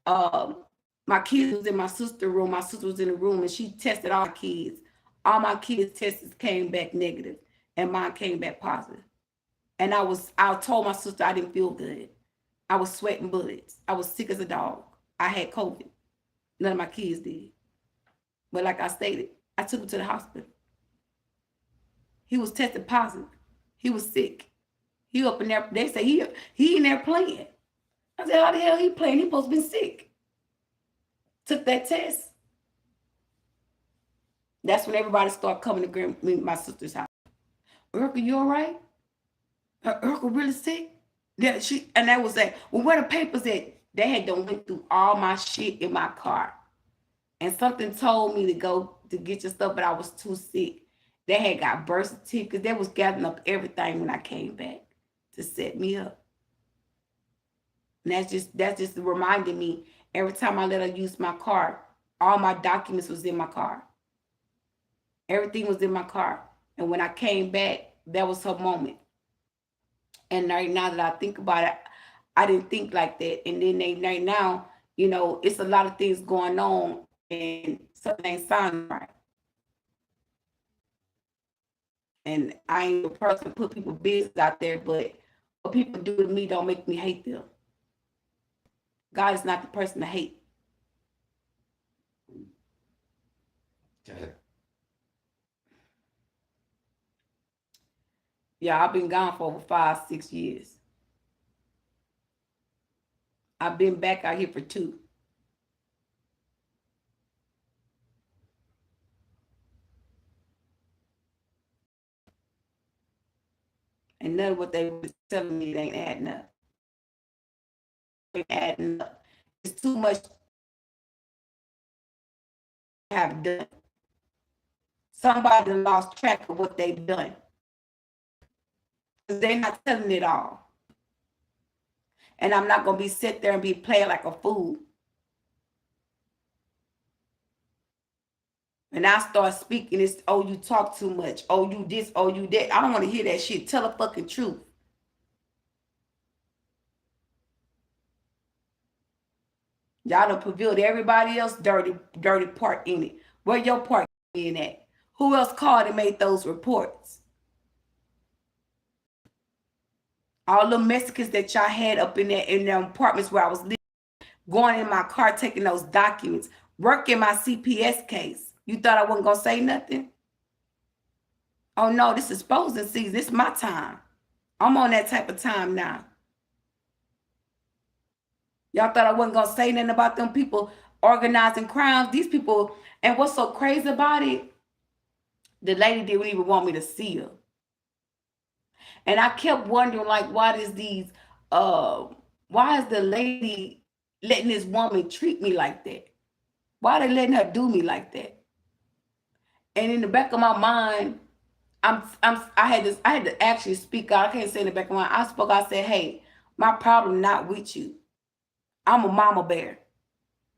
My kids was in my sister's room. My sister was in the room, and she tested all my kids. All my kids' tests came back negative, and mine came back positive. And I told my sister I didn't feel good. I was sweating bullets. I was sick as a dog. I had COVID. None of my kids did. But like I stated, I took him to the hospital. He was tested positive. He was sick. He up in there. They say he in there playing. I said, how the hell he playing? He supposed to be sick. Took that test. That's when everybody started coming to my sister's house. Urkel, you all right? Urkel really sick? Yeah, and that was that. Well, where the papers at? They had done went through all my shit in my car. And something told me to go to get your stuff, but I was too sick. They had got birth certificates. They was gathering up everything when I came back to set me up. And that's just reminding me every time I let her use my car, all my documents was in my car. Everything was in my car. And when I came back, that was her moment. And right now that I think about it, I didn't think like that. And then right now, you know, it's a lot of things going on and something ain't sounding right. And I ain't a person to put people's business out there, but what people do to me don't make me hate them. God is not the person to hate. Yeah, I've been gone for over 5-6 years. I've been back out here for 2. And none of what they were telling me, it ain't adding up. It ain't adding up. It's too much I have done. Somebody lost track of what they've done. Because they're not telling it all. And I'm not going to be sit there and be playing like a fool. And I start speaking this, oh, you talk too much. Oh, you this, oh, you that. I don't want to hear that shit. Tell the fucking truth. Y'all done revealed everybody else dirty part in it. Where your part in at? Who else called and made those reports? All the Mexicans that y'all had up in their apartments where I was living, going in my car, taking those documents, working my CPS case. You thought I wasn't going to say nothing? Oh, no, this is exposing season. This is my time. I'm on that type of time now. Y'all thought I wasn't gonna say nothing about them people organizing crimes. These people, and what's so crazy about it, the lady didn't even want me to see her. And I kept wondering, like, uh why is the lady letting this woman treat me like that? Why are they letting her do me like that? And in the back of my mind, I had to actually speak out. I can't say in the back of my mind. I spoke, I said, hey, my problem not with you. I'm a mama bear.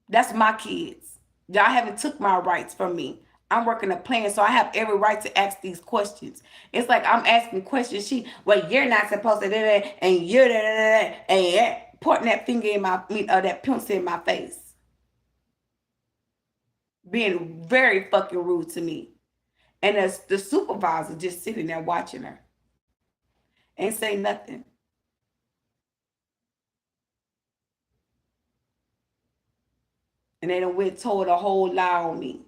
That's my kids. Y'all haven't took my rights from me. I'm working a plan, so I have every right to ask these questions. It's like I'm asking questions. Well, you're not supposed to do that, and you're da, and pointing that finger in that pencil in my face, being very fucking rude to me. And as the supervisor just sitting there watching her, ain't say nothing. And they done went told a whole lie on me.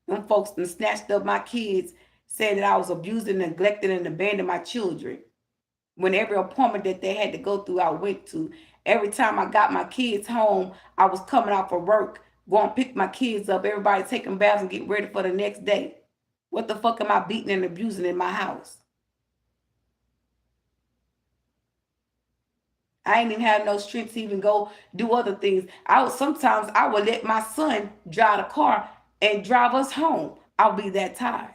Them folks done snatched up my kids, saying that I was abusing, neglecting, and abandoning my children. When every appointment that they had to go through, I went to. Every time I got my kids home, I was coming out for work, going to pick my kids up, everybody taking baths and getting ready for the next day. What the fuck am I beating and abusing in my house? I ain't even have no strength to even go do other things. Sometimes I would let my son drive the car and drive us home. I'll be that tired.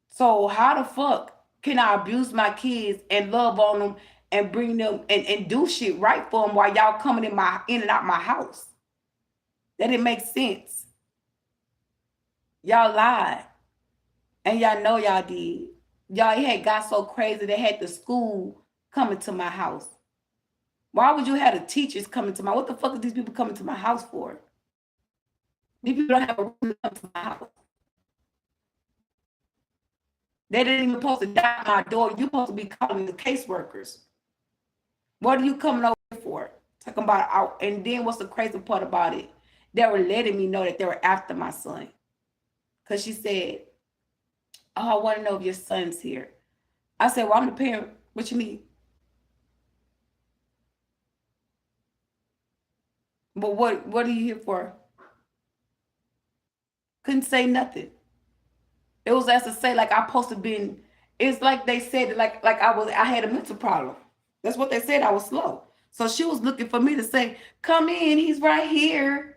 So how the fuck can I abuse my kids and love on them and bring them and do shit right for them while y'all coming in and out my house? That didn't make sense. Y'all lied. And y'all know y'all did. Y'all had got so crazy they had the school coming to my house. Why would you have the teachers coming to my? What the fuck are these people coming to my house for? These people don't have a room to come to my house. They didn't even supposed to knock my door. You're supposed to be calling the caseworkers. What are you coming over for? Talking about out. And then what's the crazy part about it? They were letting me know that they were after my son. Because she said, oh, I want to know if your son's here. I said, well, I'm the parent. What you need? But what are you here for? Couldn't say nothing. It was as to say, like I supposed to been. It's like they said, like I had a mental problem. That's what they said. I was slow. So she was looking for me to say, come in. He's right here.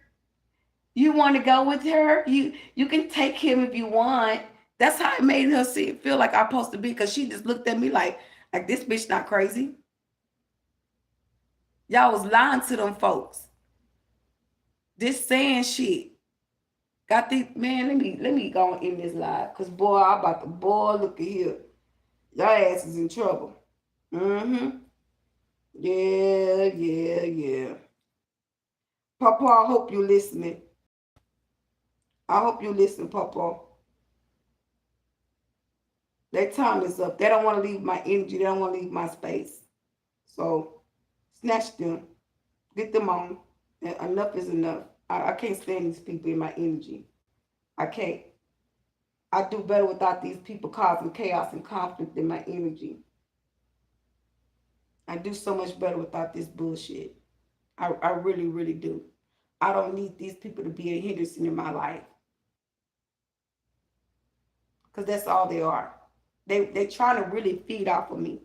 You want to go with her? You can take him if you want. That's how it made her feel like I'm supposed to be, because she just looked at me like this bitch not crazy. Y'all was lying to them folks. This saying shit. Got these, man, let me go in this live. Cause boy, I about to, boy, look at here. Y'all ass is in trouble. Mm-hmm. Yeah. Papa, I hope you listening. I hope you listen, Papa. Their time is up. They don't want to leave my energy. They don't want to leave my space. So snatch them. Get them on. And enough is enough. I can't stand these people in my energy. I can't. I do better without these people causing chaos and conflict in my energy. I do so much better without this bullshit. I really, really do. I don't need these people to be a hindrance in my life. Because that's all they are. They're trying to really feed off of me.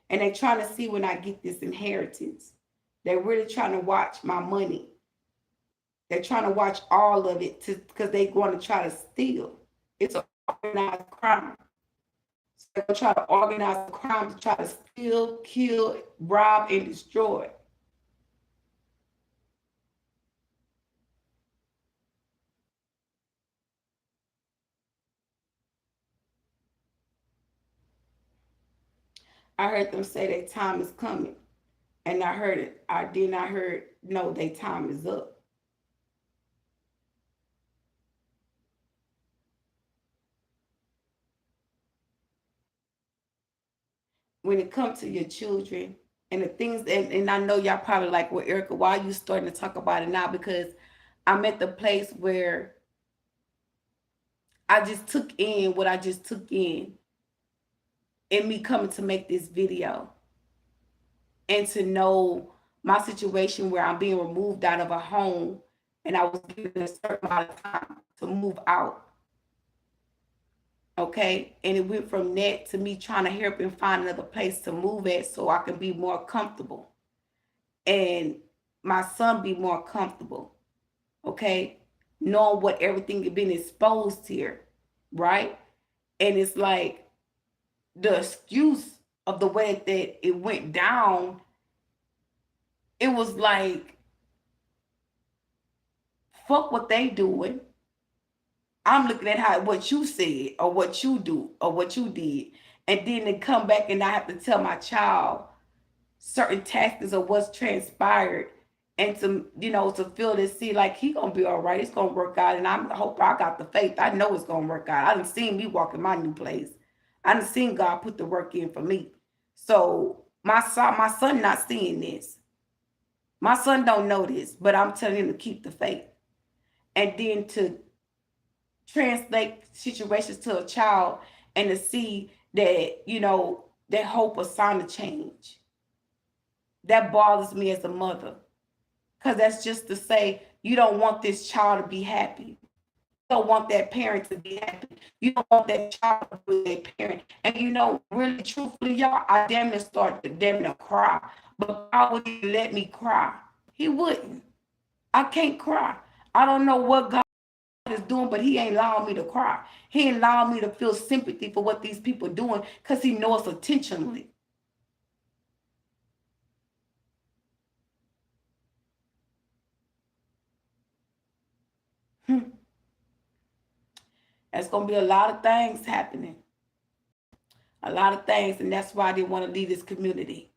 And they're trying to see when I get this inheritance. They're really trying to watch my money. They're trying to watch all of it because they're going to try to steal. It's an organized crime. So they're going to try to organize the crime to try to steal, kill, rob, and destroy. I heard them say their time is coming. And I heard it. I heard, no, their time is up. When it comes to your children and the things, and I know y'all probably like, well, Erica, why are you starting to talk about it now? Because I'm at the place where I just took in what I just took in. in me coming to make this video and to know my situation where I'm being removed out of a home and I was given a certain amount of time to move out. Okay. And it went from that to me trying to help and find another place to move at so I can be more comfortable and my son be more comfortable. Okay. Knowing what everything had been exposed here. Right. And it's like the excuse of the way that it went down, it was like, fuck what they doing. I'm looking at how what you said or what you do or what you did. And then to come back and I have to tell my child certain tactics of what's transpired and to, to feel this, see, like he gonna be all right. It's gonna work out. And I hope I got the faith. I know it's gonna work out. I done seen me walk in my new place. I done seen God put the work in for me. So my son not seeing this. My son don't know this, but I'm telling him to keep the faith. And then to translate situations to a child and to see that, that hope or sign of change. That bothers me as a mother. Because that's just to say, you don't want this child to be happy. You don't want that parent to be happy. You don't want that child to be their parent. And really, truthfully, y'all, I damn near cry. But God would he let me cry? He wouldn't. I can't cry. I don't know what God is doing, but he ain't allowing me to cry. He ain't allowing me to feel sympathy for what these people are doing because he knows intentionally. There's going to be a lot of things happening. A lot of things, and that's why I didn't want to leave this community.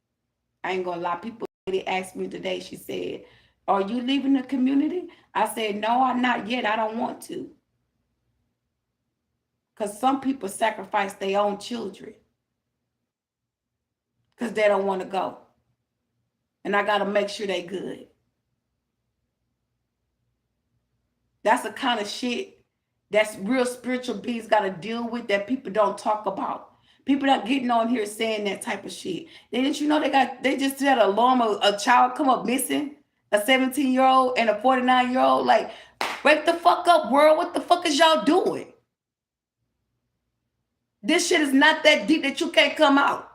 I ain't going to lie. People asked me today, she said, are you leaving the community? I said, no, I'm not yet. I don't want to. Because some people sacrifice their own children because they don't want to go. And I got to make sure they good. That's the kind of shit that's real spiritual beings got to deal with that people don't talk about. People not getting on here saying that type of shit. Didn't you know they just had an alarm of a child come up missing? A 17-year-old and a 49-year-old? Like, wake the fuck up, world. What the fuck is y'all doing? This shit is not that deep that you can't come out.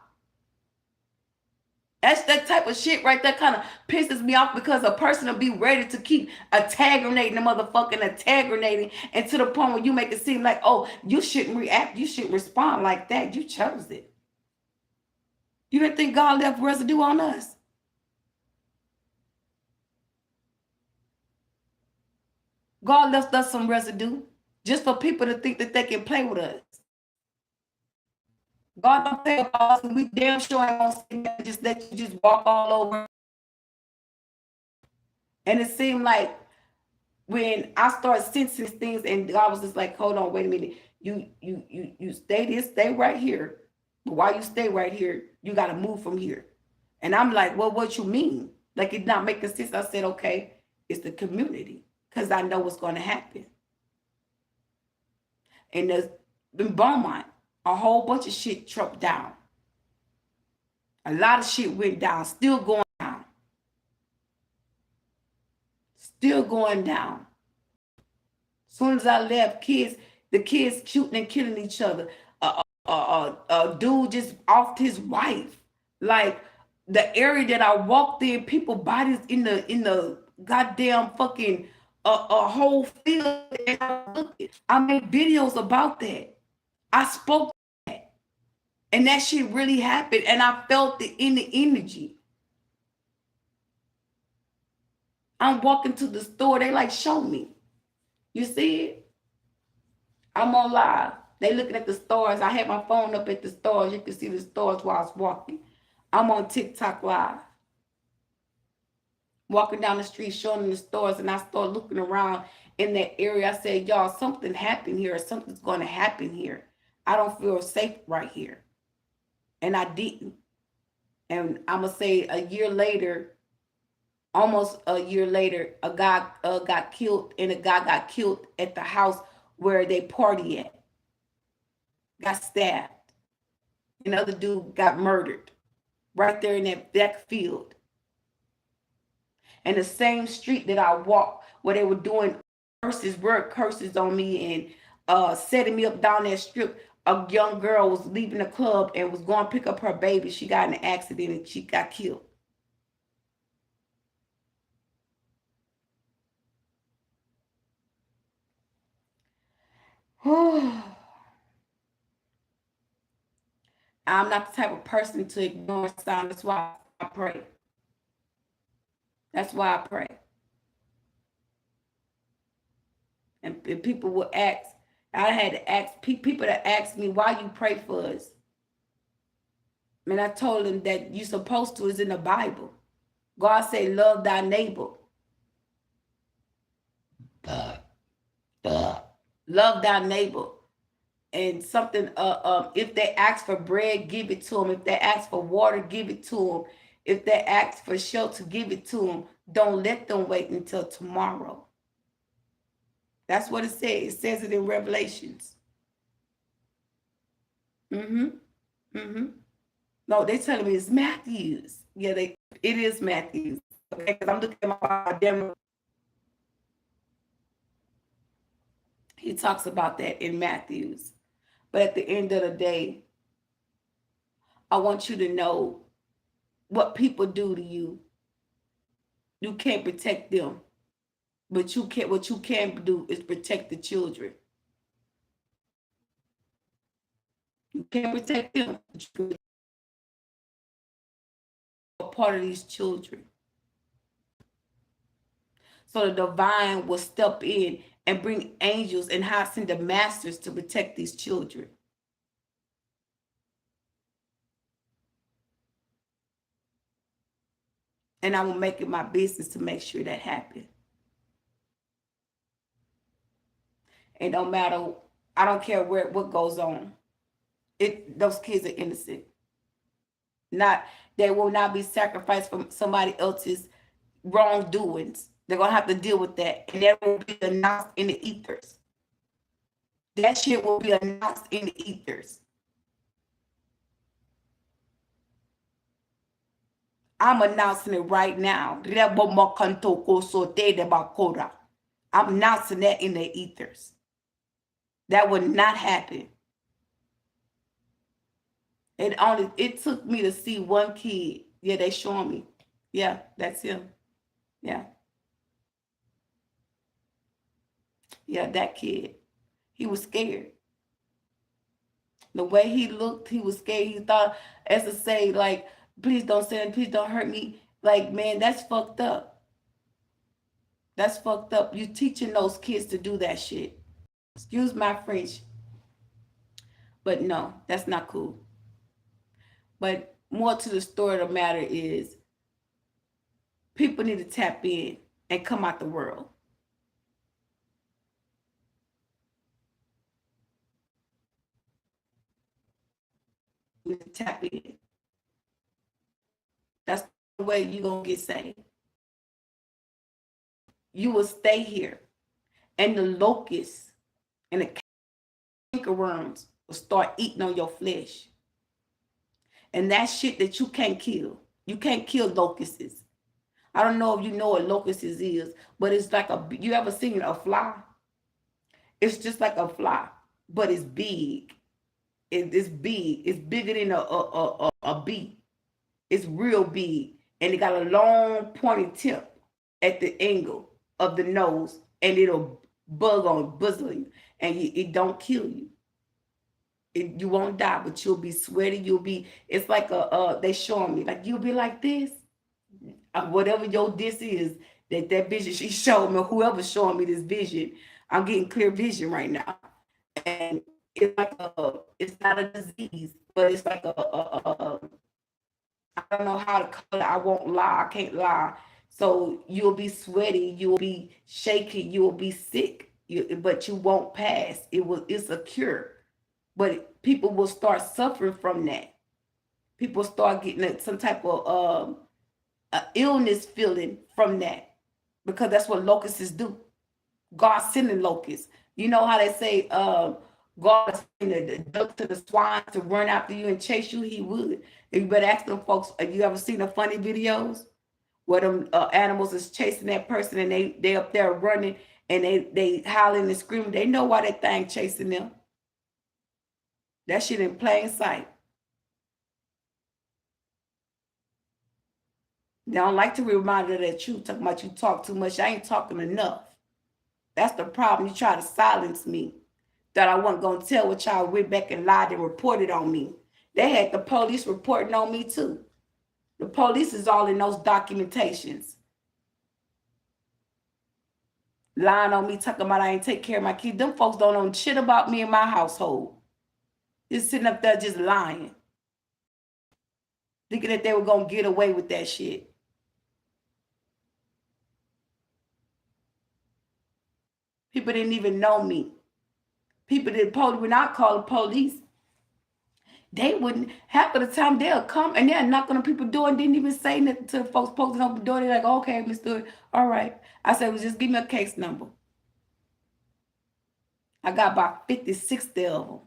That's that type of shit right there kind of pisses me off because a person will be ready to keep antagonating the motherfucking antagonating and to the point where you make it seem like, oh, you shouldn't react. You shouldn't respond like that. You chose it. You didn't think God left residue on us? God left us some residue just for people to think that they can play with us. God don't play about us, and we damn sure ain't gonna just let you just walk all over. And it seemed like when I started sensing things, and God was just like, "Hold on, wait a minute. You stay right here. But while you stay right here, you got to move from here." And I'm like, "Well, what you mean? Like it's not making sense." I said, "Okay, it's the community because I know what's going to happen." And there's in Beaumont, a whole bunch of shit dropped down. A lot of shit went down, still going down. Still going down. As soon as I left, the kids shooting and killing each other. A dude just offed his wife. Like the area that I walked in, people bodies in the goddamn fucking a whole field. I made videos about that. I spoke that. And that shit really happened. And I felt it in the energy. I'm walking to the store. They like, show me. You see it? I'm on live. They looking at the stores. I had my phone up at the stores. You can see the stores while I was walking. I'm on TikTok live. Walking down the street, showing them the stores. And I start looking around in that area. I said, y'all, something happened here. Something's going to happen here. I don't feel safe right here. And I didn't. And I'm going to say a year later, almost a year later, a guy got killed, and a guy got killed at the house where they party at. Got stabbed. and the other dude got murdered right there in that field. And the same street that I walked where they were doing word curses on me and setting me up down that strip. A young girl was leaving the club and was going to pick up her baby. She got in an accident and she got killed. I'm not the type of person to ignore signs. That's why I pray. That's why I pray. And people will ask, I had to ask people to ask me, why you pray for us? And I told them that you're supposed to, is in the Bible. God said, love thy neighbor. Love thy neighbor. And something, if they ask for bread, give it to them. If they ask for water, give it to them. If they ask for shelter, give it to them. Don't let them wait until tomorrow. That's what it says. It says it in Revelations. No, they telling me it's Matthews. Yeah, it is Matthews. Okay, because I'm looking at my demo. He talks about that in Matthews. But at the end of the day, I want you to know what people do to you. You can't protect them. But you can't, what you can do is protect the children. You can't protect them, but you can be a part of these children. So the divine will step in and bring angels and send the masters to protect these children. And I will make it my business to make sure that happens. And no matter, I don't care what goes on. Those kids are innocent. They will not be sacrificed for somebody else's wrongdoings. They're gonna have to deal with that, and that will be announced in the ethers. That shit will be announced in the ethers. I'm announcing it right now. I'm announcing that in the ethers. That would not happen. It took me to see one kid. Yeah, they showing me. Yeah, that's him. Yeah. Yeah, that kid. He was scared. The way he looked, he was scared. He thought, as to say, like, please don't say it, please don't hurt me. Like, man, that's fucked up. That's fucked up. You teaching those kids to do that shit. Excuse my French. But no, that's not cool. But more to the story of the matter is people need to tap in and come out the world. You need to tap in. That's the way you're going to get saved. You will stay here. And the locusts and the cankerworms will start eating on your flesh. And that shit that you can't kill. You can't kill locusts. I don't know if you know what locusts is, but it's like you ever seen a fly? It's just like a fly, but it's big. It's big. It's bigger than a bee. It's real big. And it got a long pointed tip at the angle of the nose, and it'll buzzle you, and it don't kill you. You won't die, but you'll be sweaty. It's like they showing me, like you'll be like this. Whatever your this is, that vision she showed me, whoever's showing me this vision, I'm getting clear vision right now. And it's like it's not a disease, but it's like I don't know how to call it. I won't lie. I can't lie. So you'll be sweaty, you'll be shaking, you'll be sick, but you won't pass. It's a cure. But people will start suffering from that. People start getting some type of illness feeling from that, because that's what locusts do. God sending locusts. You know how they say go out and the ducks to the swine to run after you and chase you, he would. You better ask them folks, have you ever seen the funny videos where them animals is chasing that person and they up there running and they howling and screaming. They know why that thing chasing them. That shit in plain sight. They don't like to be reminded of that truth. Talking about you talk too much. I ain't talking enough. That's the problem. You try to silence me. That I wasn't going to tell what y'all went back and lied and reported on me. They had the police reporting on me too. The police is all in those documentations. Lying on me, talking about I ain't take care of my kids. Them folks don't know shit about me and my household. Just sitting up there just lying. Thinking that they were going to get away with that shit. People didn't even know me. People didn't police. When I call the police, they wouldn't, half of the time they'll come and they'll knock on the people's door and didn't even say nothing to the folks posting on the door. They're like, okay, Mr. All right. I said, well, just give me a case number. I got about 50, 60 of them.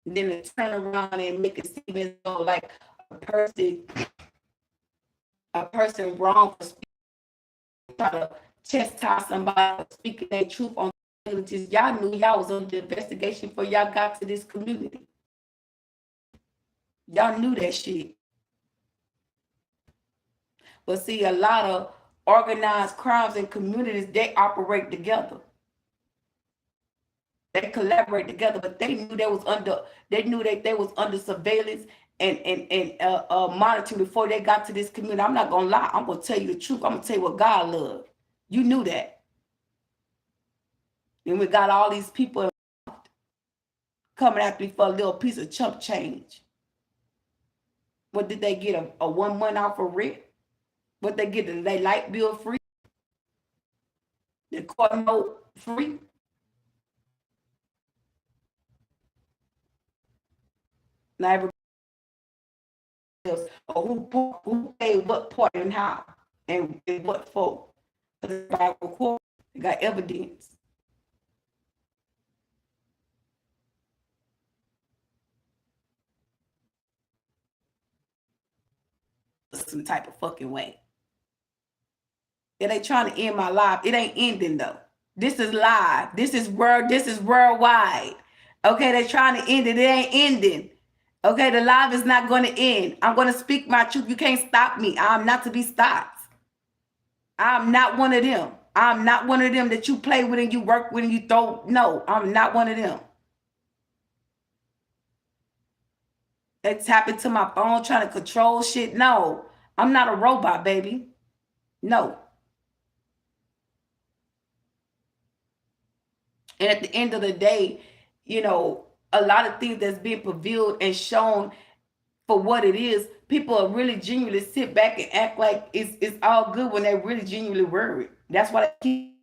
And then they turn around and make it seem as though like a person wrong for speaking, try to chastise somebody for speaking their truth on villages. Y'all knew y'all was under investigation before y'all got to this community. Y'all knew that shit. But see, a lot of organized crimes and communities, they operate together. They collaborate together, but they knew they was under surveillance and monitoring before they got to this community. I'm not gonna lie. I'm gonna tell you the truth. I'm gonna tell you what God loved. You knew that. And we got all these people coming after me for a little piece of chump change. What did they get? A 1 month off of rent? What they get? They light bill free? The court note free? Now everybody else, or who paid what part and how and what for? Because everybody record, they got evidence. Some type of fucking way. It ain't trying to end my life. It ain't ending though. This is live. This is worldwide. Okay, they're trying to end it. It ain't ending. Okay, the live is not going to end. I'm going to speak my truth. You can't stop me. I'm not to be stopped. I'm not one of them. I'm not one of them that you play with and you work with and you throw. No, I'm not one of them. They tap into my phone trying to control shit. No, I'm not a robot, baby. No. And at the end of the day, you know, a lot of things that's being revealed and shown for what it is, people are really genuinely sit back and act like it's all good when they're really genuinely worried. That's why they keep